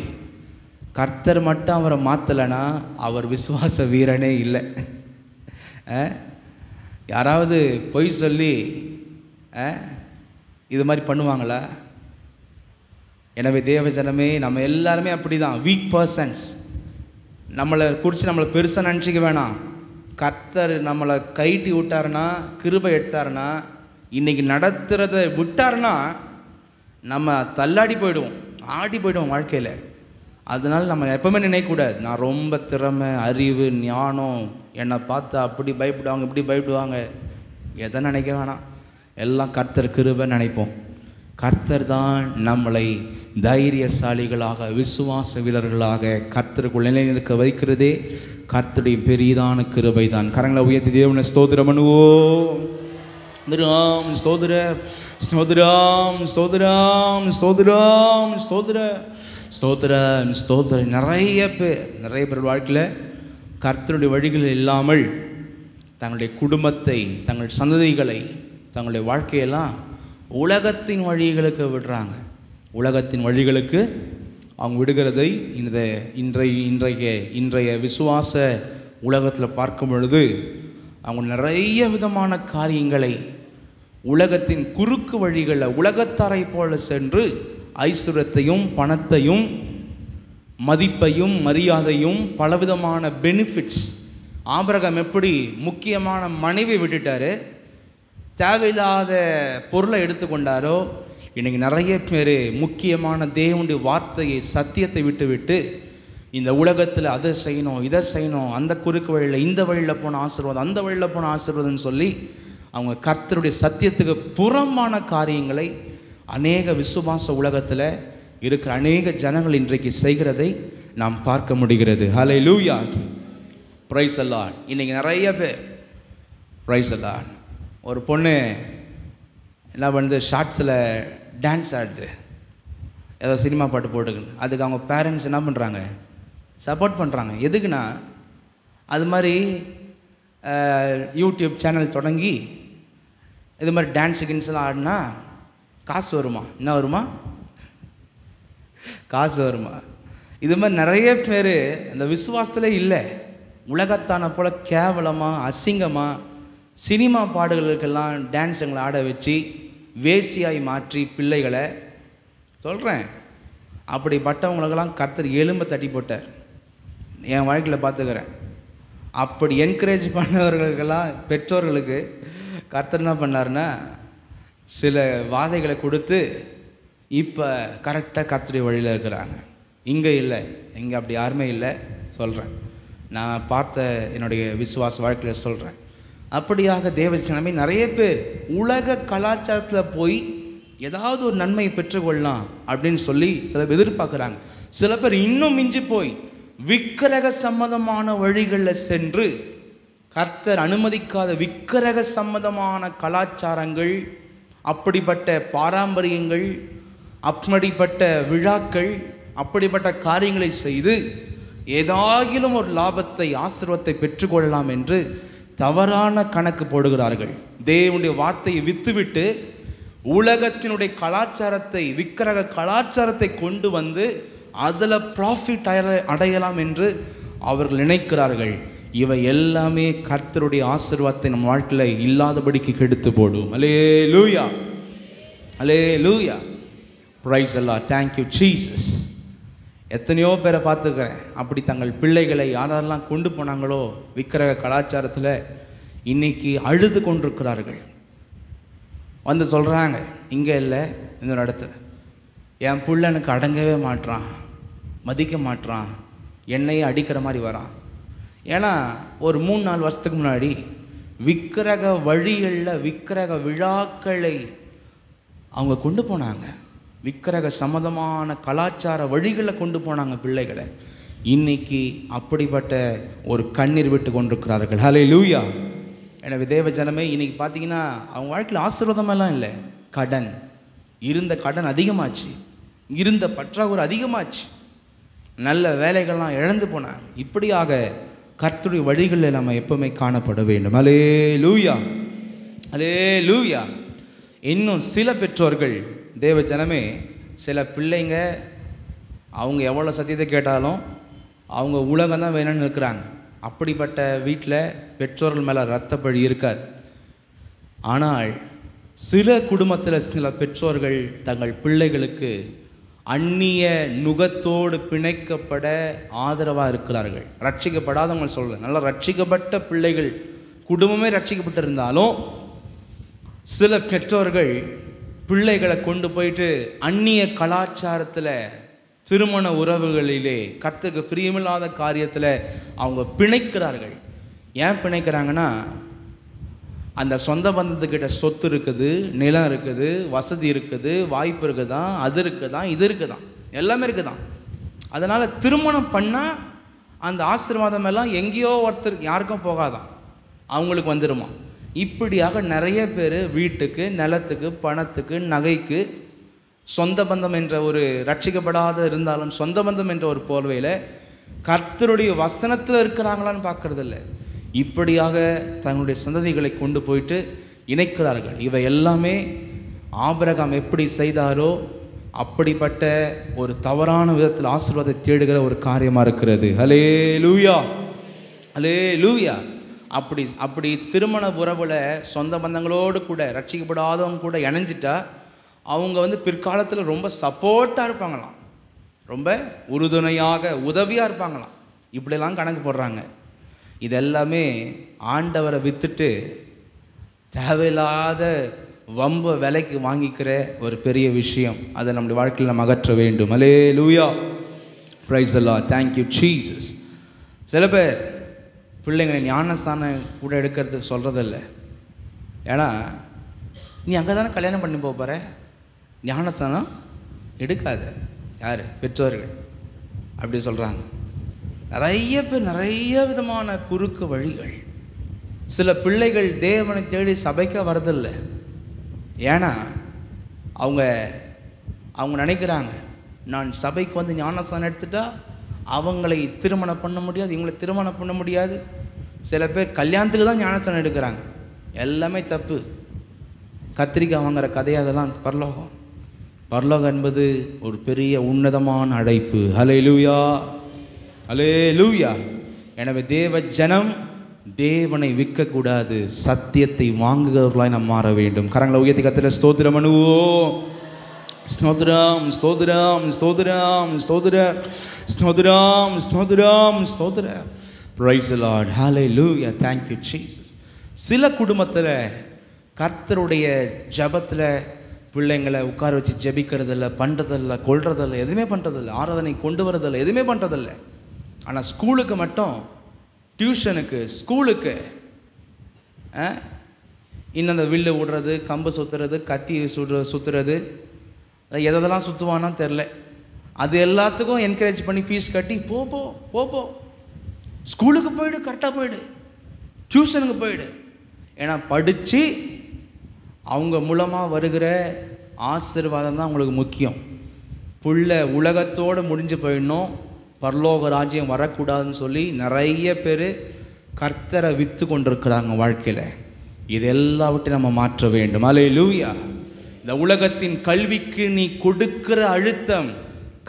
கர்த்தர் மட்டும் அவரை மாற்றலைன்னா அவர் விசுவாச வீரனே இல்லை. யாராவது பொய் சொல்லி இது மாதிரி பண்ணுவாங்களா? எனவே தேவ ஜனமே, நம்ம எல்லாருமே அப்படி தான், வீக் பர்சன்ஸ். நம்மளை குறித்து நம்மளை பெருசாக நினச்சிக்க வேணாம். கர்த்தர் நம்மளை கைட்டி விட்டாருன்னா, கிருபை எடுத்தாருன்னா, இன்றைக்கி நடத்துகிறத விட்டாருன்னா நம்ம தள்ளாடி போயிடுவோம், ஆடி போயிடுவோம் வாழ்க்கையில். அதனால் நம்ம எப்போவுமே நினைக்கக்கூடாது, நான் ரொம்ப திறமை, அறிவு, ஞானம், என்னை பார்த்தா அப்படி பயப்படுவாங்க, இப்படி பயப்படுவாங்க. எதை நினைக்க வேணாம், எல்லாம் கர்த்தர் கிருபை நினைப்போம். கர்த்தர் தான் நம்மளை தைரியசாலிகளாக, விசுவாச வீரர்களாக கர்த்தருக்குள் நிலைநிற்க வைக்கிறதே கர்த்தருடைய பெரியதான கிருபை தான். கரங்களை உயர்த்தி தேவனை ஸ்தோத்திரம் பண்ணுவோம். ஸ்தோத்திரம் ஸ்தோத்திரம் ஸ்தோத்திரம் ஸ்தோத்திரம் ஸ்தோத்திரம் ஸ்தோத்திரம் ஸ்தோத்திரம். நிறைய பேர் வாழ்க்கையில் கர்த்தருடைய வழிகள் இல்லாமல் தங்களுடைய குடும்பத்தை, தங்கள் சந்ததிகளை, தங்களுடைய வாழ்க்கையெல்லாம் உலகத்தின் வழிகளுக்கு விடுறாங்க. உலகத்தின் வழிகளுக்கு அவங்க விடுகிறதை இன்றைய விசுவாச உலகத்தில் பார்க்கும் பொழுது அவங்க நிறைய விதமான காரியங்களை உலகத்தின் குறுக்கு வழிகளில் உலகத்தாரை போல சென்று ஐஸ்வர்யத்தையும் பணத்தையும் மதிப்பையும் மரியாதையும் பலவிதமான பெனிஃபிட்ஸ். ஆபிரகாம் எப்படி முக்கியமான மனைவி விட்டுட்டாரு, தேவையில்லாத பொருளை எடுத்துக்கொண்டாரோ, இன்றைக்கி நிறைய பேர் முக்கியமான தேவனுடைய வார்த்தையை, சத்தியத்தை விட்டு இந்த உலகத்தில் அதை செய்யணும், இதை செய்யணும், அந்த குறுக்கு வழியில், இந்த வழியில் போன ஆசீர்வாதம், அந்த வழியில் போன ஆசீர்வாதம்னு சொல்லி அவங்க கர்த்தருடைய சத்தியத்துக்கு புறம்பான காரியங்களை அநேக விசுவாச உலகத்தில் இருக்கிற அநேக ஜனங்கள் இன்றைக்கு செய்கிறதை நாம் பார்க்க முடிகிறது. Hallelujah, praise the Lord. இன்றைக்கி நிறைய பேர் பிரைஸ் தி லார்ட். ஒரு பொண்ணு என்ன பண்ணுது, ஷார்ட்ஸில் டான்ஸ் ஆடுது, ஏதோ சினிமா பாட்டு போட்டுக்குன்னு. அதுக்கு அவங்க பேரண்ட்ஸ் என்ன பண்ணுறாங்க, சப்போர்ட் பண்ணுறாங்க. எதுக்குன்னா, அது மாதிரி யூடியூப் சேனல் தொடங்கி இது மாதிரி டான்ஸு கின்ஸ்லாம் ஆடினா காசு வருமா? என்ன வருமா? காசு வருமா? இது மாதிரி நிறைய பேர் அந்த விசுவாசத்திலே இல்லை. உலகத்தான போல் கேவலமாக, அசிங்கமாக சினிமா பாடுகளுக்கெல்லாம் டான்ஸுங்களை ஆட வச்சு வேசியாய் மாற்றி பிள்ளைகளை சொல்கிறேன். அப்படிப்பட்டவங்களுக்கெல்லாம் கர்த்தர் எலும்பை தட்டி போட்டார். என் வாழ்க்கையில் பார்த்துக்கிறேன். அப்படி என்கரேஜ் பண்ணவர்களுக்கெல்லாம் பெற்றோர்களுக்கு கர்த்தர் என்ன பண்ணாருன்னா சில வாதைகளை கொடுத்து இப்போ கரெக்டாக கர்த்தருடைய வழியில் இருக்கிறாங்க. இங்கே இல்லை, இங்கே அப்படி யாருமே இல்லை சொல்கிறேன். நான் பார்த்த என்னுடைய விசுவாச வாழ்க்கையில் சொல்கிறேன். அப்படியாக தேவஜனமே நிறைய பேர் உலக கலாச்சாரத்தில் போய் ஏதாவது ஒரு நன்மையை பெற்றுக்கொள்ளலாம் அப்படின்னு சொல்லி சில பேர் எதிர்பார்க்குறாங்க. சில பேர் இன்னும் மிஞ்சி போய் விக்கிரக சம்மதமான வழிகளில் சென்று கர்த்தர் அனுமதிக்காத விக்கிரக சம்மதமான கலாச்சாரங்கள், அப்படிப்பட்ட பாரம்பரியங்கள், அப்படிப்பட்ட விழாக்கள், அப்படிப்பட்ட காரியங்களை செய்து ஏதாகிலும் ஒரு லாபத்தை, ஆசீர்வாதத்தை பெற்றுக்கொள்ளலாம் என்று தவறான கணக்கு போடுகிறார்கள். தேவனுடைய வார்த்தையை வித்துவிட்டு உலகத்தினுடைய கலாச்சாரத்தை, விக்கிரக கலாச்சாரத்தை கொண்டு வந்து அதில் ப்ராஃபிட் அடையலாம் என்று அவர்கள் நினைக்கிறார்கள். இவை எல்லாமே கர்த்தருடைய ஆசீர்வாதத்தை நம்ம வாழ்க்கையில் இல்லாதபடிக்கு கெடுத்து போடும். Alleluia, alleluia, praise the Lord, thank you Jesus. எத்தனையோ பேரை பார்த்துக்கிறேன், அப்படி தங்கள் பிள்ளைகளை யாரெல்லாம் கொண்டு போனாங்களோ விக்கிரக கலாச்சாரத்தில் இன்னைக்கு அழுது கொண்டிருக்கிறார்கள். வந்து சொல்கிறாங்க, இங்கே இல்லை இன்னொரு இடத்துல என் பிள்ளை எனக்கு அடங்கவே மாட்றான், மதிக்க மாட்றான், என்னையே அடிக்கிற மாதிரி வரான். ஏன்னா ஒரு 3-4 வருஷத்துக்கு முன்னாடி விக்கிரக வழிகளில் விக்கிரக விழாக்களை அவங்க கொண்டு போனாங்க. விக்கிரக சம்மதமான கலாச்சார வழிகளில் கொண்டு போனாங்க பிள்ளைகளை. இன்னைக்கு அப்படிப்பட்ட ஒரு கண்ணீர் விட்டு கொண்டிருக்கிறார்கள். ஹல்லேலூயா. எனவே தேவ ஜனமே, இன்னைக்கு பார்த்தீங்கன்னா அவங்க வாழ்க்கையில் ஆசீர்வாதமெல்லாம் இல்லை, கடன், இருந்த கடன் அதிகமாச்சு, இருந்த பற்றாக்குறை அதிகமாச்சு, நல்ல வேலைகள்லாம் இழந்து போனாங்க. இப்படியாக கர்த்தருடைய வழிகளில் நம்ம எப்பவுமே காணப்பட வேண்டும். அல்லேலூயா, அல்லேலூயா. இன்னும் சில பெற்றோர்கள் தேவ ஜனமே, சில பிள்ளைங்க அவங்க எவ்வளோ சத்தியத்தை கேட்டாலும் அவங்க உலகம் தான் வேணும்னு இருக்கிறாங்க. அப்படிப்பட்ட வீட்டில் பெற்றோர்கள் மேலே இரத்தப்பழி இருக்காது. ஆனால் சில குடும்பத்தில் சில பெற்றோர்கள் தங்கள் பிள்ளைகளுக்கு அந்நிய நுகத்தோடு பிணைக்கப்பட ஆதரவாக இருக்கிறார்கள். ரட்சிக்கப்படாதவங்க சொல்கிறேன், நல்லா ரட்சிக்கப்பட்ட பிள்ளைகள் குடும்பமே ரட்சிக்கப்பட்டிருந்தாலும் சில பெற்றோர்கள் பிள்ளைகளை கொண்டு போயிட்டு அந்நிய கலாச்சாரத்தில், திருமண உறவுகளிலே, கர்த்தருக்கு பிரியமில்லாத காரியத்தில் அவங்க பிணைக்கிறார்கள். ஏன் பிணைக்கிறாங்கன்னா, அந்த சொந்த பந்தத்துக்கிட்ட சொத்து இருக்குது, நிலம் இருக்குது, வசதி இருக்குது, வாய்ப்பு இருக்குதான், அது இருக்குதான், இது இருக்குதான், எல்லாமே இருக்குதான். அதனால் திருமணம் பண்ணால் அந்த ஆசீர்வாதம் எல்லாம் எங்கேயோ ஒருத்தர் யாருக்கும் போகாதான், அவங்களுக்கு வந்துடுமா. இப்படியாக நிறைய பேர் வீட்டுக்கு, நிலத்துக்கு, பணத்துக்கு, நகைக்கு, சொந்த பந்தம் என்ற ஒரு ரட்சிக்கப்படாத இருந்தாலும் சொந்த பந்தம் என்ற ஒரு போர்வையில் கர்த்தருடைய வசனத்தில் இருக்கிறாங்களான்னு பார்க்கறதில்ல. இப்படியாக தங்களுடைய சந்ததிகளை கொண்டு போயிட்டு இணைக்கிறார்கள். இவை எல்லாமே ஆபிரகாம் எப்படி செய்தாரோ அப்படிப்பட்ட ஒரு தவறான விதத்தில் ஆசீர்வாதத்தை தேடுகிற ஒரு காரியமாக இருக்கிறது. ஹல்லேலூயா, ஹல்லேலூயா. அப்படி திருமண உறவில் சொந்த பந்தங்களோடு கூட ரட்சிக்கப்படாதவங்க கூட இணைஞ்சிட்டா அவங்க பிற்காலத்தில் ரொம்ப சப்போர்ட்டாக இருப்பாங்களாம், ரொம்ப உறுதுணையாக உதவியாக இருப்பாங்களாம். இப்படிலாம் கணக்கு போடுறாங்க. இதெல்லாமே ஆண்டவரை விற்றுட்டு தேவையில்லாத வம்ப விலைக்கு வாங்கிக்கிற ஒரு பெரிய விஷயம். அதை நம்முடைய வாழ்க்கையில் நம்ம அகற்ற வேண்டும். Hallelujah, praise the Lord, thank you Jesus. சில பேர் பிள்ளைங்களை ஞானஸ்தானம் கூட எடுக்கிறதுக்கு சொல்கிறதில்ல. ஏன்னா நீ அங்கே தானே கல்யாணம் பண்ணி போகிற, ஞானஸ்தானம் எடுக்காத. யார்? பெற்றோர்கள் அப்படி சொல்கிறாங்க. நிறைய பேர் நிறைய விதமான குறுக்கு வழிகள். சில பிள்ளைகள் தேவனை தேடி சபைக்க வரதில்லை. ஏன்னா அவங்க நினைக்கிறாங்க, நான் சபைக்கு ஞானஸ்தானம் எடுத்துட்டா அவங்களை திருமணம் பண்ண முடியாது, இவங்களை திருமணம் பண்ண முடியாது. சில பேர் கல்யாணத்துக்கு தான் ஞானஸ்தானம் எடுக்கிறாங்க. எல்லாமே தப்பு. கத்திரிக்காய் வாங்குற கதையை அதெல்லாம் பரலோகம். பரலோகம் என்பது ஒரு பெரிய உன்னதமான அழைப்பு. ஹல்லேலூயா, ஹல்லேலூயா. எனவே தேவ ஜனம் தேவனை விற்கக்கூடாது, சத்தியத்தை வாங்குகிறவர்களாய் நாம் மாற வேண்டும். கரங்களை உயர்த்தி கர்த்தரை ஸ்தோத்திரம் பண்ணுவோம். ஸ்தோத்திரம், ஸ்தோத்திரம், ஸ்தோத்திரம், ஸ்தோத்திரம், ஸ்தோத்திரம், ஸ்தோத்திரம், ஸ்தோத்திரம். Price the Lord, hallelujah, thank you Jesus. சில குடும்பத்தில் கர்த்தருடைய ஜபத்தில் பிள்ளைங்களை உட்கார வச்சு ஜெபிக்கிறதில்ல, பண்ணுறதில்ல, கொள்றதில்ல, எதுவுமே பண்ணுறதில்ல, ஆராதனை கொண்டு வரதில்லை, எதுவுமே பண்ணுறதில்ல. ஆனால் ஸ்கூலுக்கு மட்டும், டியூஷனுக்கு, ஸ்கூலுக்கு இன்னும் அந்த வில்லு விடுறது, கம்பு சுற்றுறது, கத்தி சுற்றுறது, எதெல்லாம் சுற்றுவானா தெரில. அது எல்லாத்துக்கும் என்கரேஜ் பண்ணி ஃபீஸ் கட்டி போ போ போ போ ஸ்கூலுக்கு போயிடு, கரெக்டாக போயிடு, டியூஷனுக்கு போயிடு. ஏன்னா படித்து அவங்க மூலமாக வருகிற ஆசீர்வாதம் தான் அவங்களுக்கு முக்கியம். புள்ள உலகத்தோடு முடிஞ்சு போயிடணும், பரலோக ராஜ்யம் வரக்கூடாதுன்னு சொல்லி நிறைய பேர் கர்த்தரை விற்று கொண்டிருக்கிறாங்க வாழ்க்கையில். இது எல்லாவற்றையும் நம்ம மாற்ற வேண்டும். ஹல்லேலூயா. இந்த உலகத்தின் கல்விக்கு நீ கொடுக்கிற அழுத்தம்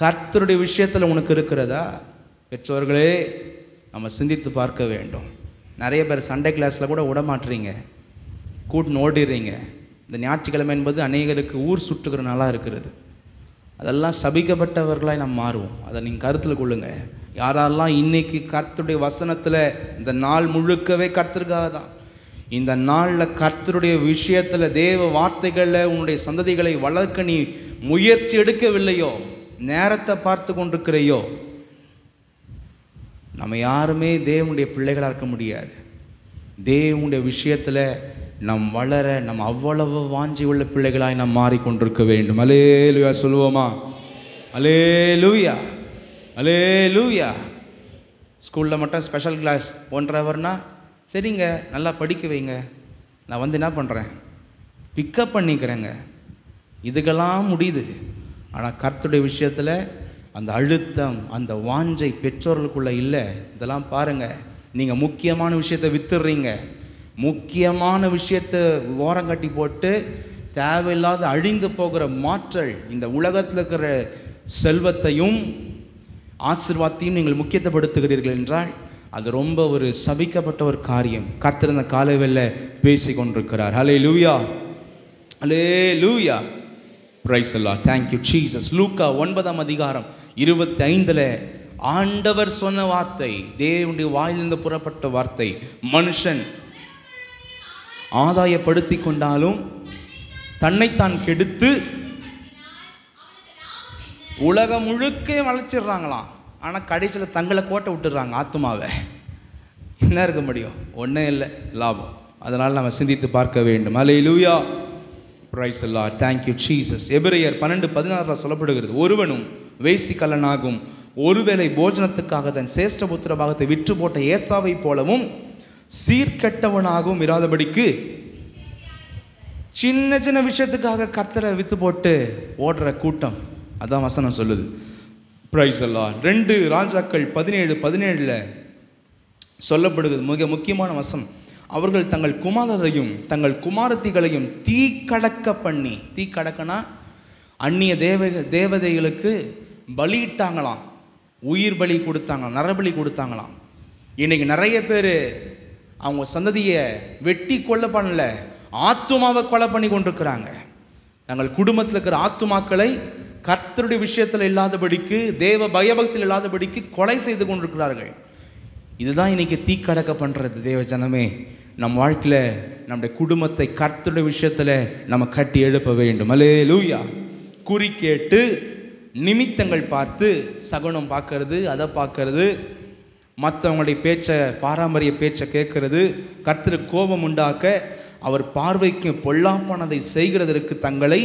கர்த்தருடைய விஷயத்தில் உனக்கு இருக்கிறதா? பெற்றோர்களே, நம்ம சிந்தித்து பார்க்க வேண்டும். நிறைய பேர் சண்டே கிளாஸில் கூட விட மாட்டுறீங்க, கூட்டின்னு ஓடிடுறீங்க. இந்த ஞாயிற்றுக்கிழமை என்பது அநேகருக்கு ஊர் சுற்றுகிற நாளாக இருக்கிறது. அதெல்லாம் சபிக்கப்பட்டவர்களாய் நாம் மாறுவோம். அதை நீங்கள் கருத்தில் கொள்ளுங்க. யாரெல்லாம் இன்றைக்கி கர்த்தருடைய வசனத்தில் இந்த நாள் முழுக்கவே கர்த்தருக்காக தான், இந்த நாளில் கர்த்தருடைய விஷயத்தில் தேவ வார்த்தைகளில் உன்னுடைய சந்ததிகளை வளர்க்க நீ முயற்சி எடுக்கவில்லையோ, நேரத்தை பார்த்து கொண்டிருக்கிறையோ, நம்ம யாருமே தேவனுடைய பிள்ளைகளாக இருக்க முடியாது. தேவனுடைய விஷயத்தில் நம் வளர நம்ம அவ்வளவு வாஞ்சி உள்ள பிள்ளைகளாய் நாம் மாறிக்கொண்டிருக்க வேண்டும். அல்லேலூயா சொல்லுவோமா? அல்லேலூயா, அல்லேலூயா. ஸ்கூலில் மட்டும் ஸ்பெஷல் கிளாஸ் 1.5 ஹவர்னா சரிங்க, நல்லா படிக்க வைங்க, நான் என்ன பண்ணுறேன், பிக்கப் பண்ணிக்கிறேங்க, இதுக்கெல்லாம் முடியுது. ஆனால் கர்த்தருடைய விஷயத்தில் அந்த அழுத்தம், அந்த வாஞ்சை பெற்றோர்களுக்குள்ளே இல்லை. இதெல்லாம் பாருங்கள், நீங்கள் முக்கியமான விஷயத்தை வித்துடுறீங்க, முக்கியமான விஷயத்தை ஓரங்கட்டி போட்டு தேவையில்லாத அழிந்து போகிற மாற்றல், இந்த உலகத்தில் இருக்கிற செல்வத்தையும் ஆசீர்வாதத்தையும் நீங்கள் முக்கியத்துவப்படுத்துகிறீர்கள் என்றால் அது ரொம்ப ஒரு சபிக்கப்பட்ட ஒரு காரியம். கர்த்தர் இந்த காலையில் பேசி கொண்டிருக்கிறார். Hallelujah, hallelujah, praise the Lord, thank you Jesus. லூக்கா 9:25 ஆண்டவர் சொன்ன வார்த்தை, தேவனுடைய வாயிலிருந்து புறப்பட்ட வார்த்தை, மனுஷன் ஆதாயப்படுத்தி கொண்டாலும் தன்னைத்தான் கெடுத்து உலகம் முழுக்க வளைச்சிடுறாங்களாம். ஆனால் கடைசியில் தங்களை கோட்டை விட்டுடுறாங்க ஆத்மாவை. என்ன இருக்க முடியும்? ஒன்றும் இல்லை, லாபம். அதனால் நம்ம சிந்தித்து பார்க்க வேண்டும். Alleluia, praise the Lord, thank you Jesus. எபிரெயர் 12:16 சொல்லப்படுகிறது, ஒருவனும் வேசிக்கல்லனாகும், ஒருவேளை போஜனத்துக்காக தன் சேஷ்டபுத்திர பாகத்தை விற்று போட்ட ஏசாவை போலவும் சீர்கெட்டவனாகவும் இராதபடிக்கு. சின்ன சின்ன விஷயத்துக்காக கர்த்தரை வித்து போட்டு ஓடுற கூட்டம், அதான் வசனம் சொல்லுது. Price the Lord. 2 ராஜாக்கள் 17:17 சொல்லப்படுகிறது, மிக முக்கியமான வசனம். அவர்கள் தங்கள் குமாரரையும் தங்கள் குமாரத்திகளையும் தீக்கடக்க பண்ணி, தீக்கடக்கனா அந்நிய தேவதைகளுக்கு பலியிட்டாங்களாம், உயிர் பலி கொடுத்தாங்களாம், நரபலி கொடுத்தாங்களாம். இன்னைக்கு நிறைய பேர் அவங்க சந்ததியை வெட்டி கொலை பண்ணல, ஆத்துமாவை கொலை பண்ணி கொண்டிருக்கிறாங்க. தங்கள் குடும்பத்தில் இருக்கிற ஆத்துமாக்களை கர்த்தருடைய விஷயத்தில் இல்லாதபடிக்கு, தேவ பயபக்தியில் இல்லாதபடிக்கு கொலை செய்து கொண்டிருக்கிறார்கள். இதுதான் இன்னைக்கு தீக்கடக்க பண்ணுறது. தேவ ஜனமே, நம் வாழ்க்கையில் நம்முடைய குடும்பத்தை கர்த்தருடைய விஷயத்தில் நம்ம கட்டி எழுப்ப வேண்டும். அல்லேலூயா. குறி கேட்டு நிமித்தங்கள் பார்த்து, சகுனம் பார்க்கறது, அதை பார்க்கறது, மற்றவங்களுடைய பேச்சை, பாரம்பரிய பேச்சை கேட்கறது, கர்த்தருக்கு கோபம் உண்டாக்க அவர் பார்வைக்கு பொல்லாப்பானதை செய்கிறதற்கு தங்களை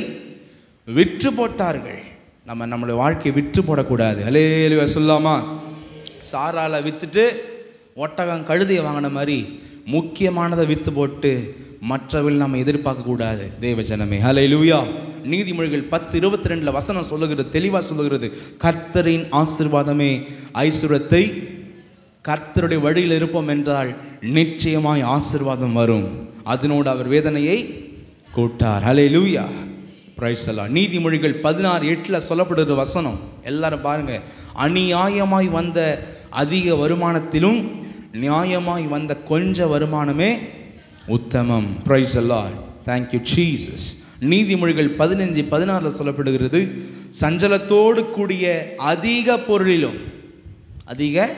விற்று போட்டார்கள். நம்மளுடைய வாழ்க்கையை விற்று போடக்கூடாது. அல்லேலூயா சொல்லாமா? சாரால விற்றுட்டு ஒட்டகம் கழுதையை வாங்கின மாதிரி முக்கியமானதை விற்று போட்டு மற்றவர்கள் நம்ம எதிர்பார்க்கக்கூடாது. தேவ ஜனமே, அல்லேலூயா. நீதிமொழிகள் 10:22 வசனம் சொல்லுகிறது, தெளிவாக சொல்லுகிறது, கர்த்தரின் ஆசீர்வாதமே ஐசுரத்தை, கர்த்தருடைய வழியில் இருப்போம் என்றால் நிச்சயமாய் ஆசீர்வாதம் வரும், அதனோடு அவர் வேதனையை கூட்டார். அல்லேலூயா, பிரைஸ் தி லார்ட். நீதிமொழிகள் 16:8 சொல்லப்படுகிற வசனம் எல்லாரும் பாருங்க, அநியாயமாய் வந்த அதிக வருமானத்திலும் நியாயமாய் வந்த கொஞ்ச வருமானமே உத்தமம். Price the Lord, thank you Jesus. நீதிமொழிகள் 15:16 சொல்லப்படுகிறது, சஞ்சலத்தோடு கூடிய அதிக பொருளிலும், அதிக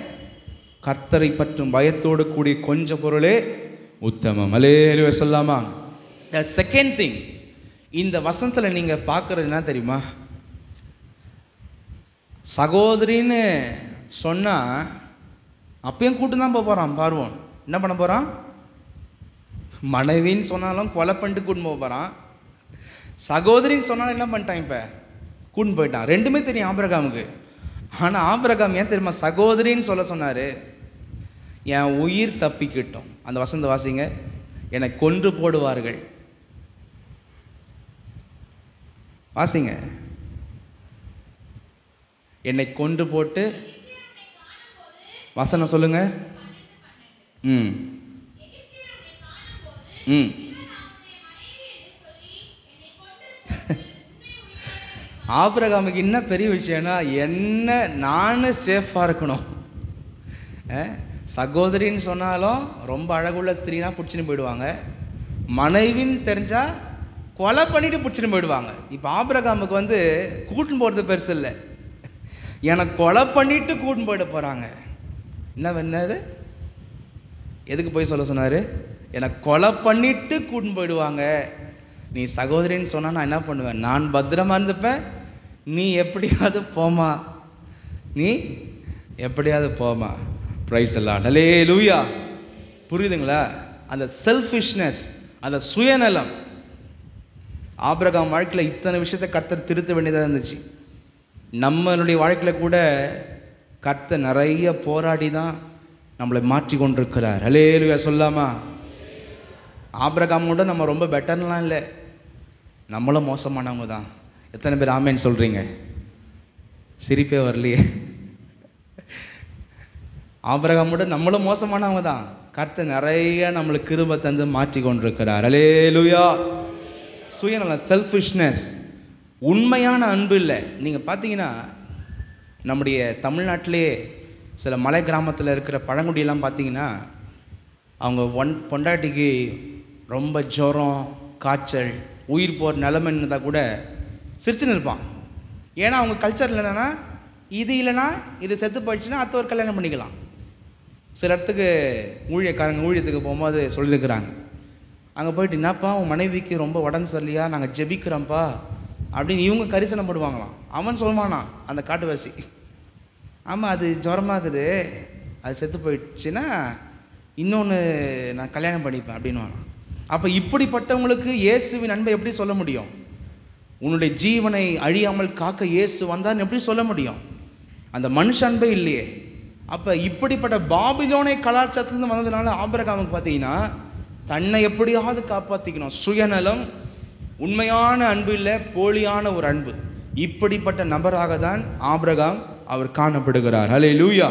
கர்த்தரை பற்றும் பயத்தோடு கூடிய கொஞ்ச பொருளே உத்தமம். அல்லேலூயா சொல்லாமா? செகண்ட் திங், இந்த வசனத்தில் நீங்கள் பார்க்குறது என்ன தெரியுமா? சகோதரின்னு சொன்னால் அப்பயும் கூட்டு தான் போகிறான். பார்வோன் என்ன பண்ண போகிறான்? மனைவின்னு சொன்னாலும் கொலை பண்ணிட்டு கூட்டு போக போகிறான். சகோதரின்னு சொன்னாலும் என்ன பண்ணிட்டான்? இப்போ கூட்டு போயிட்டான். ரெண்டுமே தெரியும் ஆபிரகாமுக்கு. ஆனால் ஆபிரகாம் ஏன் தெரியுமா சகோதரின்னு சொல்ல சொன்னார்? என் உயிர் தப்பிக்கிட்டோம். அந்த வசந்த வாசிங்க, என்னை கொன்று போடுவார்கள். வாசிங்க, என்னை கொன்று போட்டு, வசனம் சொல்லுங்க. ஆபிரகாமுக்கு என்ன பெரிய விஷயம்னா, என்ன நான் சேஃபாக இருக்கணும். சகோதரின்னு சொன்னாலும் ரொம்ப அழகுள்ள ஸ்திரீனா பிடிச்சின்னு போயிடுவாங்க, மனைவின்னு தெரிஞ்சால் கொலை பண்ணிட்டு பிடிச்சின்னு போயிடுவாங்க. இப்போ ஆபிரகாமுக்கு வந்து கூட்டின்னு போகிறது பெருசு இல்லை, எனக்கு கொலை பண்ணிட்டு கூட்டின்னு போயிட போகிறாங்க. என்னது, எதுக்கு போய் சொல்ல சொன்னார்? எனக்கு கொலை பண்ணிட்டு கூட்டின்னு போயிடுவாங்க. நீ சகோதரின்னு சொன்னால் நான் என்ன பண்ணுவேன்? நான் பத்திரமா இருந்துப்பேன், நீ எப்படியாவது போமா, நீ எப்படியாவது போமா. பிரைஸ் தி லார்ட், அல்லேலூயா. புரியுதுங்களா? அந்த செல்ஃபிஷ்னஸ், அந்த சுயநலம் ஆபிரகாம் வாழ்க்கையில் இத்தனை விஷயத்தை கர்த்தர் திருத்த வேண்டியதாக இருந்துச்சு. நம்மளுடைய வாழ்க்கையில் கூட கர்த்தர் நிறைய போராடி தான் நம்மளை மாற்றி கொண்டிருக்கிறார். அல்லேலூயா சொல்லாமா? ஆபிரகாமோட நம்ம ரொம்ப பெட்டர்லாம் இல்லை, நம்மளும் மோசமானவங்க தான். எத்தனை பேர் ஆமேன்னு சொல்கிறீங்க? சிரிப்பே வரலையே. ஆபிரகாமோட நம்மளும் மோசமானவங்க தான். கர்த்தர் நிறைய நம்மளுக்கு கிருபை தந்து மாற்றி கொண்டிருக்கிறார். அல்லேலூயா. சுயநலம், செல்ஃபிஷ்னஸ், உண்மையான அன்பு இல்லை. நீங்கள் பார்த்தீங்கன்னா நம்முடைய தமிழ்நாட்டிலே சில மலை கிராமத்தில் இருக்கிற பழங்குடியெல்லாம் பார்த்தீங்கன்னா, அவங்க பொண்டாட்டிக்கு ரொம்ப ஜுரம், காய்ச்சல், உயிர் போகிற நிலைமைன்னு தான் கூட சிரிச்சுன்னு இருப்பான். ஏன்னா அவங்க கல்ச்சரில் என்னென்னா, இது இல்லைன்னா இது செத்து போயிடுச்சுன்னா அடுத்த ஒரு கல்யாணம் பண்ணிக்கலாம். சில இடத்துக்கு ஊழியத்துக்கு போகும்போது சொல்லியிருக்கிறாங்க, அங்கே போயிட்டு என்னப்பா உன் மனைவிக்கு ரொம்ப உடம்பு சரியில்லையா, நாங்கள் ஜெபிக்கிறோம்ப்பா அப்படின்னு இவங்க கரிசனம் போடுவாங்களாம். அவன் சொல்லுவானா அந்த காட்டுவாசி, ஆமாம் அது ஜுரமாகுது, அது செத்து போயிடுச்சுன்னா இன்னொன்று நான் கல்யாணம் பண்ணிப்பேன் அப்படின்னு. அப்போ இப்படிப்பட்டவங்களுக்கு இயேசுவின் அன்பை எப்படி சொல்ல முடியும்? உன்னுடைய ஜீவனை அழியாமல் காக்க இயேசு வந்தான்னு எப்படி சொல்ல முடியும்? அந்த மனுஷ அன்பே இல்லையே. அப்போ இப்படிப்பட்ட பாபிலோனை கலாச்சாரத்துலேருந்து வந்ததுனால ஆபிரகாமுக்கு பார்த்தீங்கன்னா தன்னை எப்படியாவது காப்பாற்றிக்கணும், சுயநலம், உண்மையான அன்பு இல்லை, போலியான ஒரு அன்பு, இப்படிப்பட்ட நபராக தான் ஆபிரகாம் அவர் காணப்படுகிறார். Hallelujah,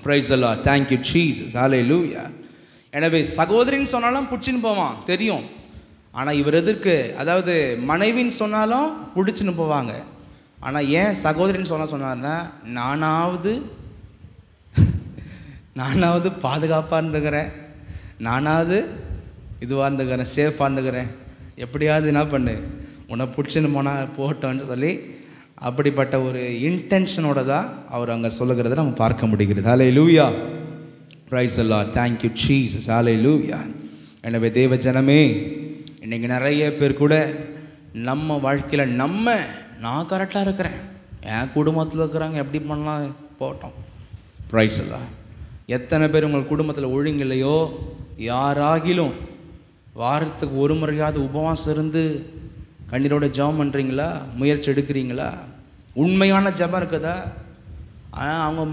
praise the Lord, thank you Jesus, hallelujah. எனவே சகோதரின்னு சொன்னாலும் பிடிச்சின்னு போவான், தெரியும். ஆனால் இவர் எதற்கு, அதாவது மனைவின்னு சொன்னாலும் பிடிச்சின்னு போவாங்க. ஆனால் ஏன் சகோதரின்னு சொன்னார்னா, நானாவது பாதுகாப்பாக இருந்துக்கிறேன், நானாவது இதுவாக இருந்துக்கிறேன், சேஃபாக இருந்துக்கிறேன், எப்படியாவது என்ன பண்ணு உன்னை பிடிச்சின்னு போனால் போட்டோன்னு சொல்லி அப்படிப்பட்ட ஒரு இன்டென்ஷனோட தான் அவர் அங்கே சொல்லுகிறத நம்ம பார்க்க முடிகிறது. Hallelujah, praise the Lord, thank you Jesus, hallelujah. எனவே தேவ ஜனமே, இன்றைக்கி நிறைய பேர் கூட நம்ம வாழ்க்கையில் நான் கரெக்டாக இருக்கிறேன், என் குடும்பத்தில் இருக்கிறாங்க, எப்படி பண்ணலாம் போட்டோம், பிரைஸ் தி லார்ட். எத்தனை பேர் உங்கள் குடும்பத்தில் ஒழுங்கில்லையோ, யாராகிலும் வாரத்துக்கு ஒரு முறையாவது உபவாசம் இருந்து கண்ணீரோட ஜெபம் பண்ணுறீங்களா, முயற்சி எடுக்கிறீங்களா, உண்மையான ஜெபம் இருக்குதா? ஆனால் அவங்க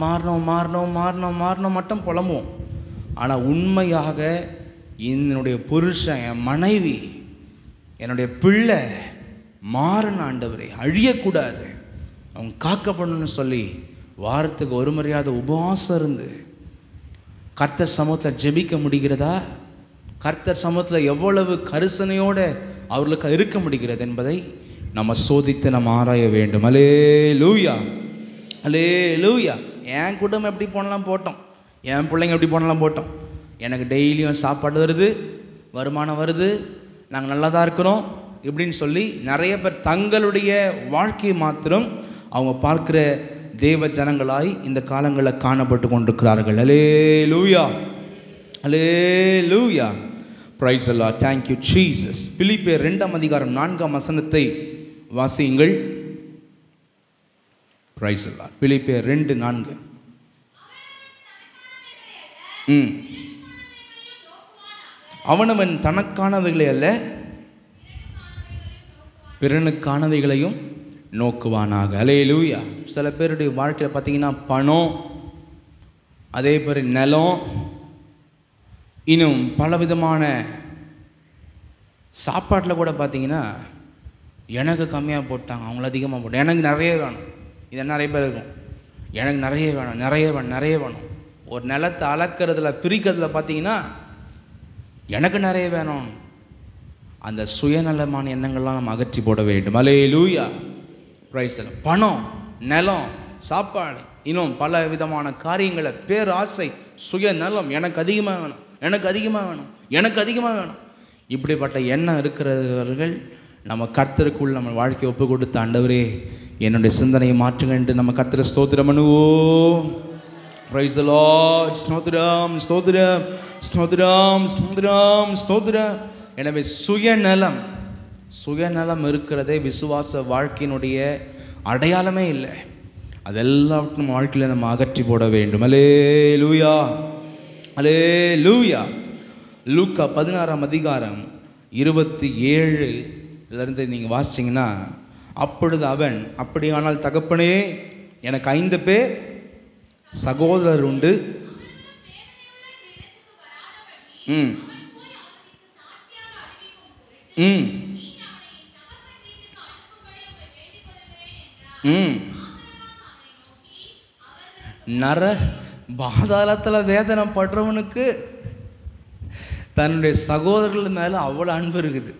மாறணும் மட்டும் புலம்புவோம். ஆனால் உண்மையாக என்னுடைய புருஷன், என் மனைவி, என்னுடைய பிள்ளை மாறணும் ஆண்டவரே, அழியக்கூடாது, அவங்க காக்கப்படணும்னு சொல்லி வாரத்துக்கு ஒரு முறையாவது உபவாசம் இருந்து கர்த்தர் சமூகத்தில் ஜெபிக்க முடிகிறதா? கர்த்தர் சமூகத்தில் எவ்வளவு கரிசனையோடு அவர்களுக்கு இருக்க முடிகிறது என்பதை நம்ம சோதித்து நம்ம ஆராய வேண்டும். ஹல்லேலூயா, ஹல்லேலூயா. என் குடும்பம் எப்படி போனாலும் போட்டோம், என் பிள்ளைங்க எப்படி போனாலும் போட்டோம், எனக்கு டெய்லியும் சாப்பாடு வருது, வருமானம் வருது, நாங்கள் நல்லா தான் இருக்கிறோம் இப்படின்னு சொல்லி நிறைய பேர் தங்களுடைய வாழ்க்கையை மாத்திரம் அவங்க பார்க்கிற தேவ ஜனங்களாய் இந்த காலங்களில் காணப்பட்டு கொண்டிருக்கிறார்கள். Hallelujah, hallelujah, praise the Lord, thank you Jesus. பிலிப்பியர் 2:4 வாசியுங்கள். Praise the Lord. பிலிப்பியர் 2:4. அவனவன் தனக்கானவைகளை அல்ல பிறனுக்கானவைகளையும் நோக்குவானாக. ஹல்லேலூயா. சில பேருடைய வாழ்க்கையில் பார்த்தீங்கன்னா பணம், அதே மாதிரி நிலம், இன்னும் பலவிதமான சாப்பாட்டில் கூட பார்த்தீங்கன்னா எனக்கு கம்மியாக போட்டாங்க, அவங்கள அதிகமாக போட்டாங்க, எனக்கு நிறைய வேணும், இது நிறைய பேர் இருக்கும், எனக்கு நிறைய வேணும். ஒரு நிலத்தை அளக்கிறதுல பிரிக்கிறதுல பார்த்தீங்கன்னா எனக்கு நிறைய வேணும். அந்த சுயநலமான எண்ணங்கள்லாம் நம்ம அகற்றி போட வேண்டும். Hallelujah, price. பணம், நிலம், சாப்பாடு, இன்னும் பல விதமான காரியங்களை, பேராசை, சுயநலம், எனக்கு அதிகமாக வேணும், இப்படிப்பட்ட எண்ணம் இருக்கிறவர்கள் நம்ம கர்த்தருக்குள் நம்ம வாழ்க்கையை ஒப்பு கொடுத்த ஆண்டவரே என்னுடைய சிந்தனையை மாற்றுங்க என்று நம்ம கர்த்தரை ஸ்தோத்திரம் பண்ணுவோம். Praise the Lord. ஸ்தோத்திரம், ஸ்தோத்திரம், ஸ்தோத்திரம், ஸ்தோத்திரம், ஸ்தோத்திரம். எனவே சுயநலம் இருக்கிறதே விசுவாச வாழ்க்கையினுடைய அடையாளமே இல்லை. அதெல்லாம் நம்ம வாழ்க்கையில் நம்ம அகற்றி போட வேண்டும். ஹல்லேலூயா, ஹல்லேலூயா. லூக்கா 16:27 நீங்கள் வாசிச்சிங்கன்னா, அப்பொழுது அவன், அப்படியானால் தகப்பனே, எனக்கு 5 பேர் சகோதரர் உண்டு, நர பாதாளத்தில் வேதனை படுறவனுக்கு தன்னுடைய சகோதரர்கள் மேலே அவ்வளோ அன்பு இருக்குது.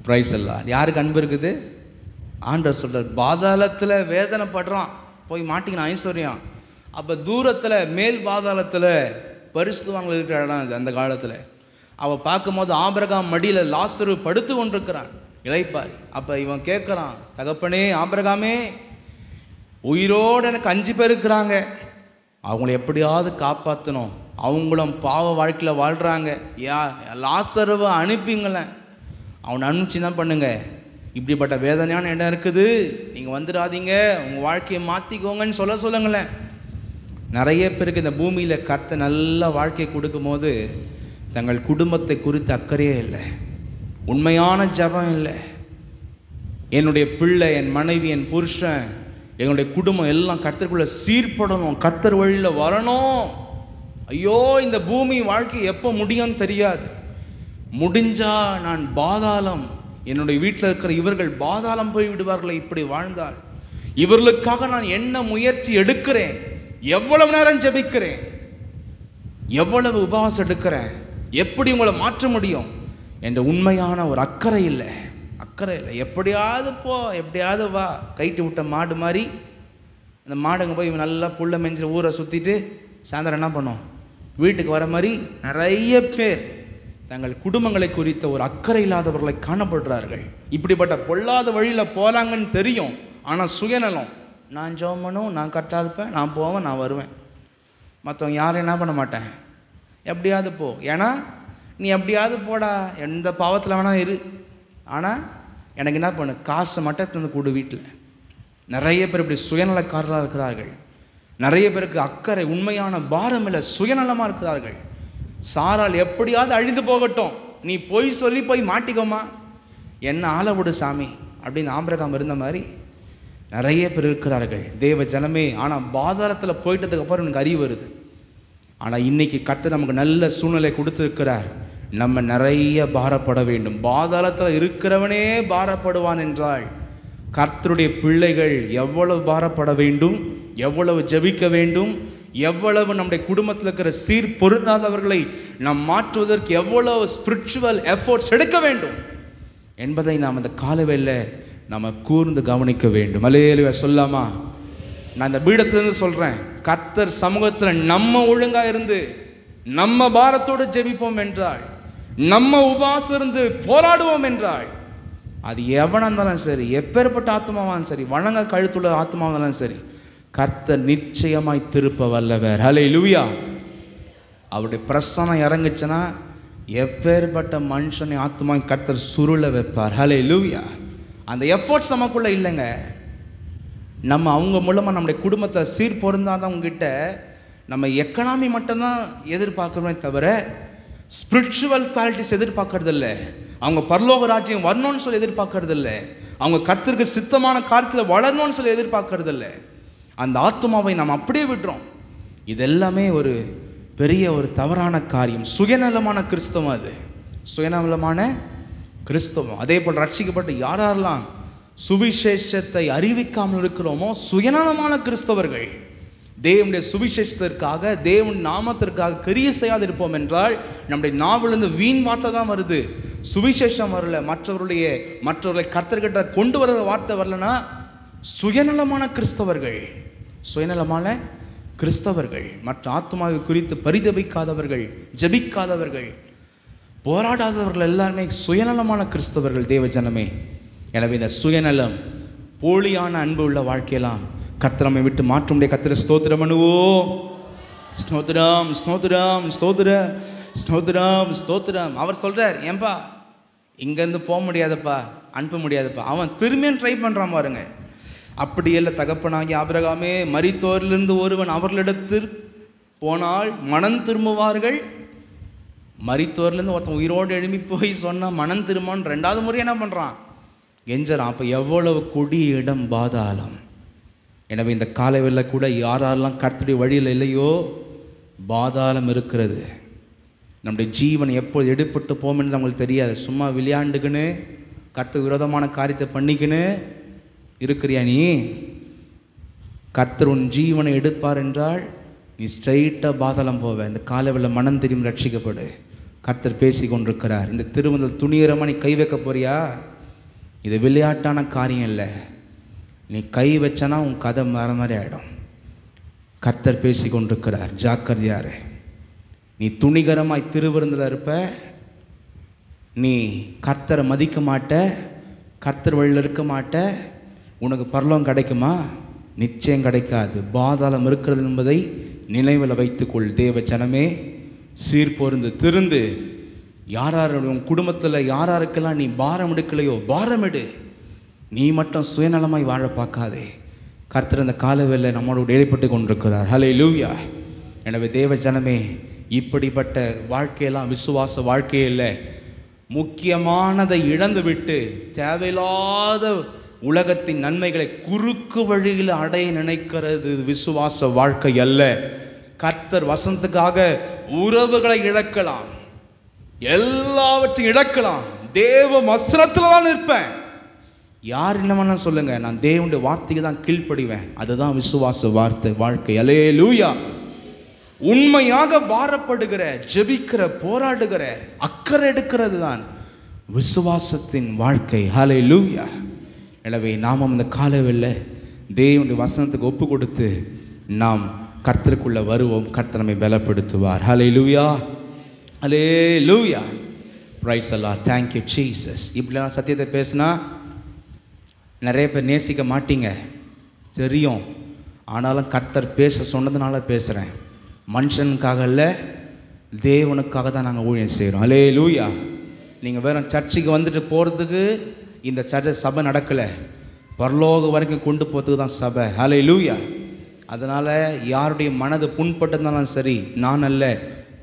பிரைஸ் எல்லாம் யாருக்கு அன்பு இருக்குது? ஆண்டவர் சொல்றார், பாதாளத்தில் வேதனை படுறான், போய் மாட்டிக்கின ஐஸ்வர்யம். அப்போ தூரத்தில் மேல் பாதாளத்தில் பரிசுத்தவான்கள் இருக்கிற இடம் அது. அந்த காலத்தில் அவள் பார்க்கும்போது ஆபிரகாம் மடியில் லாசரு படுத்து கொண்டிருக்கிறான், இளைப்பாரி. அப்போ இவன் கேட்குறான், தகப்பனே ஆபிரகாமே, உயிரோடு எனக்கு 5 பேர் இருக்கிறாங்க, அவங்கள எப்படியாவது காப்பாற்றணும், அவங்களும் பாவ வாழ்க்கையில் வாழ்கிறாங்க, லாசருவை அனுப்பிங்களேன், அவனை அனுப்பிச்சு என்ன பண்ணுங்க, இப்படிப்பட்ட வேதனையான இடம் இருக்குது, நீங்கள் வந்துடாதீங்க, உங்கள் வாழ்க்கையை மாற்றிக்கோங்கன்னு சொல்லுங்களேன். நிறைய பேருக்கு இந்த பூமியில் கர்த்தர் நல்ல வாழ்க்கை கொடுக்கும்போது தங்கள் குடும்பத்தை குறித்து அக்கறையே இல்லை, உண்மையான ஜெபம் இல்லை. என்னுடைய பிள்ளை, என் மனைவி, என் புருஷன், எங்களுடைய குடும்பம் எல்லாம் கர்த்தருக்குள்ள சீர்படணும், கர்த்தர் வழியில் வரணும். ஐயோ, இந்த பூமி வாழ்க்கை எப்போ முடியும்னு தெரியாது. முடிஞ்சா நான் பாதாளம், என்னுடைய வீட்டில் இருக்கிற இவர்கள் பாதாளம் போய் விடுவார்களே இப்படி வாழ்ந்தால். இவர்களுக்காக நான் என்ன முயற்சி எடுக்கிறேன், எவ்வளவு நேரம் ஜெபிக்கிறேன், எவ்வளவு உபவாசம் எடுக்கிறேன், எப்படி உங்களை மாற்ற முடியும் என்ற உண்மையான ஒரு அக்கறை இல்லை. எப்படியாவது போ, எப்படியாவது வா. கைட்டு விட்ட மாடு மாதிரி அந்த மாடுங்க போய் நல்லா புல்ல மெஞ்சில் ஊரை சுற்றிட்டு சாயந்தரம் என்ன பண்ணோம், வீட்டுக்கு வர மாதிரி நிறைய பேர் தங்கள் குடும்பங்களை குறித்த ஒரு அக்கறை இல்லாதவர்களை காணப்படுறார்கள். இப்படிப்பட்ட பொல்லாத வழியில் போகிறாங்கன்னு தெரியும், ஆனால் சுயநலம். நான் ஜெபம் பண்ணும், நான் கரெக்டாக இருப்பேன், நான் போவேன், நான் வருவேன், மற்றவங்க யாரும் என்ன பண்ண மாட்டேன், எப்படியாவது போ. ஏன்னா நீ எப்படியாவது போடா, எந்த பாவத்தில் வேணால் இரு, ஆனால் எனக்கு என்ன பண்ணு, காசை மட்டும் தந்து கூடு. வீட்டில் நிறைய பேர் இப்படி சுயநலக்காரர்களாக இருக்கிறார்கள். நிறைய பேருக்கு அக்கறை, உண்மையான பாரம் இல்லை, சுயநலமாக இருக்கிறார்கள். சாரால் எப்படியாவது அழிந்து போகட்டும், நீ போய் சொல்லி போய் மாட்டிக்கோமா, என்ன ஆள விடு சாமி அப்படின்னு ஆபிரகாம் இருந்த மாதிரி நிறைய பேர் இருக்கிறார்கள் தேவ ஜனமே. ஆனால் பாதாளத்தில் போயிட்டதுக்கு அப்புறம் எனக்கு அறிவு வருது. ஆனால் இன்னைக்கு கர்த்தர் நமக்கு நல்ல சூழ்நிலை கொடுத்துருக்கிறார். நம்ம நிறைய பாரப்பட வேண்டும். பாதாளத்தில் இருக்கிறவனே பாரப்படுவான் என்றால் கர்த்தருடைய பிள்ளைகள் எவ்வளவு பாரப்பட வேண்டும், எவ்வளவு ஜெபிக்க வேண்டும், எவ்வளவு நம்முடைய குடும்பத்தில் இருக்கிற சீர் பொருந்தாதவர்களை நாம் மாற்றுவதற்கு எவ்வளவு ஸ்பிரிச்சுவல் எஃபோர்ட்ஸ் எடுக்க வேண்டும் என்பதை நாம் அந்த காலவேளையில நம்ம கூர்ந்து கவனிக்க வேண்டும். அல்லேலூயா சொல்லாமா? நான் இந்த பீடத்திலிருந்து சொல்கிறேன், கர்த்தர் சமூகத்தில் நம்ம ஒழுங்காக இருந்து நம்ம பாரத்தோடு ஜெபிப்போம் என்றால், நம்ம உபவாசம் இருந்து போராடுவோம் என்றால், அது எவனாக இருந்தாலும் சரி, எப்பேற்பட்ட ஆத்மாவாலும் சரி, வணங்க கழுத்துள்ள ஆத்மாவாலும் சரி, கர்த்தர் நிச்சயமாய் திருப்ப வல்லவர். ஹல்லேலூயா. அவருடைய பிரசன்னம் இறங்குச்சுன்னா எப்பேற்பட்ட மனுஷனை ஆத்மாவை கர்த்தர் சுருள வைப்பார். ஹல்லேலூயா. அந்த எஃபோர்ட்ஸ் நமக்குள்ளே இல்லைங்க. நம்ம அவங்க மூலமாக நம்முடைய குடும்பத்தை சீர் பொருந்தாதான் உங்ககிட்ட நம்ம எக்கனாமி மட்டும்தான் எதிர்பார்க்குறோமே தவிர ஸ்பிரிச்சுவல் குவாலிட்டிஸ் எதிர்பார்க்கறது இல்லை. அவங்க பரலோக ராஜ்யம் வரணும்னு சொல்லி எதிர்பார்க்கறது இல்லை. அவங்க கர்த்தருக்கு சித்தமான காரியத்தில் வளரணும்னு சொல்லி எதிர்பார்க்கறது இல்லை. அந்த ஆத்மாவை நாம் அப்படியே விடுறோம். இது எல்லாமே ஒரு பெரிய ஒரு தவறான காரியம். சுயநலமான கிறிஸ்தவம் அது, சுயநலமான கிறிஸ்தவம். அதே போல் ரட்சிக்கப்பட்ட யாரெல்லாம் சுவிசேஷத்தை அறிவிக்காமல் இருக்கிறோமோ சுயநலமான கிறிஸ்தவர்கள். தேவனுடைய சுவிசேஷத்திற்காக, தேவன் நாமத்திற்காக கிரியை செய்யாதிருப்போம் என்றால் நம்முடைய நாவிலிருந்து வீண் வார்த்தை தான் வருது, சுவிசேஷம் வரல. மற்றவர்களை கர்த்தர்கிட்ட கொண்டு வர வார்த்தை வரலன்னா சுயநலமான கிறிஸ்தவர்கள், சுயநலமான கிறிஸ்தவர்கள், மற்ற ஆத்மாவை குறித்து பரிதபிக்காதவர்கள், ஜெபிக்காதவர்கள், போராடாதவர்கள் எல்லாருமே சுயநலமான கிறிஸ்தவர்கள் தேவ ஜனமே. எனவே இந்த சுயநலம், போலியான அன்பு உள்ள வாழ்க்கையெல்லாம் கர்த்தரை விட்டு மாற்ற முடிய. கர்த்தரை ஸ்தோத்திரம் பண்ணுவோம். ஸ்தோத்திரம் ஸ்தோத்திரம் ஸ்தோத்திரம் ஸ்தோத்திரம் ஸ்தோத்திரம். அவர் சொல்றார், ஏன்பா இங்கேருந்து போக முடியாதப்பா, அனுப்ப முடியாதப்பா. அவன் திரும்பியும் ட்ரை பண்ணுறான் பாருங்க. அப்படி இல்லை தகப்பனாகி ஆபிரகாமே, மரித்தோரிலிருந்து ஒருவன் அவர்களிடத்தில் போனால் மனம் திரும்புவார்கள். மரித்தோர்லேருந்து ஒருத்தன் உயிரோடு எழுப்பி போய் சொன்னால் மனம் திரும்பான்னு ரெண்டாவது முறை என்ன பண்ணுறான், கெஞ்சறான். அப்போ எவ்வளவு கொடிய இடம் பாதாளம். எனவே இந்த காலையில் கூட யாரெல்லாம் கர்த்தருடைய வழியில் இல்லையோ பாதாளம் இருக்கிறது. நம்முடைய ஜீவன் எப்போது எடுப்பட்டு போகும் என்று நம்மளுக்கு தெரியாது. சும்மா விளையாண்டுக்குன்னு கர்த்தர் விரோதமான காரியத்தை பண்ணிக்கின்னு இருக்கிறியா நீ? கர்த்தர் உன் ஜீவனை எடுப்பார் என்றால் நீ ஸ்ட்ரைட்டாக பாதாளம் போவ. இந்த காலையில் மனம் தெரியும், ரட்சிக்கப்படு. கர்த்தர் பேசி கொண்டிருக்கிறார். இந்த திருமணத்தில் துணியரமாக நீ கை வைக்க போறியா? இது விளையாட்டான காரியம் இல்லை. நீ கை வச்சனா உன் கதை வேறு மாதிரி ஆகிடும். கர்த்தர் பேசி கொண்டிருக்கிறார், ஜாக்கிரதையாரு. நீ துணிகரமாய் திருவிருந்தில் இருப்ப, நீ கர்த்தரை மதிக்க மாட்ட, கர்த்தர் வழியில் இருக்க மாட்ட, உனக்கு பரலோகம் கிடைக்குமா? நிச்சயம் கிடைக்காது. பாதாளம் இருக்கிறது என்பதை நினைவில் வைத்துக்கொள் தேவ ஜனமே. சீர்பொருந்து திருந்து, யார் உன் குடும்பத்தில் யாருக்கெல்லாம் நீ பாரம் எடுக்கலையோ பாரம் எடு. நீ மட்டும் சுயநலமாய் வாழ பார்க்காதே. கர்த்தர் அந்த காலவேளை நம்மளோடு இடைப்பட்டு கொண்டிருக்கிறார். ஹல்லேலூயா. எனவே தேவ ஜனமே, இப்படிப்பட்ட வாழ்க்கையெல்லாம் விசுவாச வாழ்க்கையில் முக்கியமானதை இழந்து விட்டு தேவையில்லாத உலகத்தின் நன்மைகளை குறுக்கு வழியில் அடைய நினைக்கிறது விசுவாச வாழ்க்கை அல்ல. கர்த்தர் வசனத்துக்காக உறவுகளை இழக்கலாம், எல்லாவற்றையும் இழக்கலாம். தேவ வசனத்தில் தான் இருப்பேன். யார் என்ன வேணா சொல்லுங்க, நான் தேவனுடைய வார்த்தைக்கு தான் கீழ்ப்படிவேன். அதுதான் விசுவாச வார்த்தை வாழ்க்கை. அல்லேலூயா. உண்மையாக பாரப்படுகிற, ஜெபிக்கிற, போராடுகிற, அக்கறை எடுக்கிறது தான் விசுவாசத்தின் வாழ்க்கை. ஹல்லேலூயா. எனவே நாமும் இந்த காலவெளியில் தேவனுடைய வசனத்துக்கு ஒப்பு கொடுத்து நாம் கர்த்தருக்குள்ள வருவோம். கர்த்தர் நம்மை பலப்படுத்துவார். Hallelujah, hallelujah. Praise the Lord. Thank you Jesus. இப்படிலாம் சத்தியத்தை பேசினா நிறைய பேர் நேசிக்க மாட்டீங்க தெரியும். ஆனாலும் கர்த்தர் பேச சொன்னதுனால பேசுகிறேன். மனுஷனுக்காக இல்லை, தேவனுக்காக தான் நாங்கள் ஊழியம் செய்கிறோம். ஹல்லேலூயா. நீங்கள் வேறு சர்ச்சுக்கு வந்துட்டு போகிறதுக்கு இந்த சபை நடக்கலை, பரலோக வரைக்கும் கொண்டு போகிறதுக்கு தான் சபை. ஹல்லேலூயா. அதனால் யாருடைய மனது புண்பட்டிருந்தாலும் சரி, நான் அல்ல,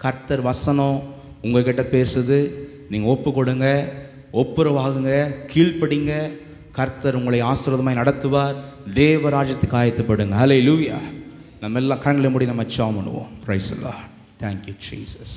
கர்த்தர் வசனம் உங்கள்கிட்ட பேசுது. நீங்கள் ஒப்பு கொடுங்க, ஒப்புரவாகுங்க, கீழ்ப்படிங்க. கர்த்தர் உங்களை ஆசீர்வாதமாய் நடத்துவார். தேவராஜ்யத்துக்கு ஆயத்தப்படுங்க. ஹல்லேலூயா. நம்ம எல்லாம் கரங்களை மூடி நம்ம ஜெபம் பண்ணுவோம். Praise the Lord. Thank you Jesus.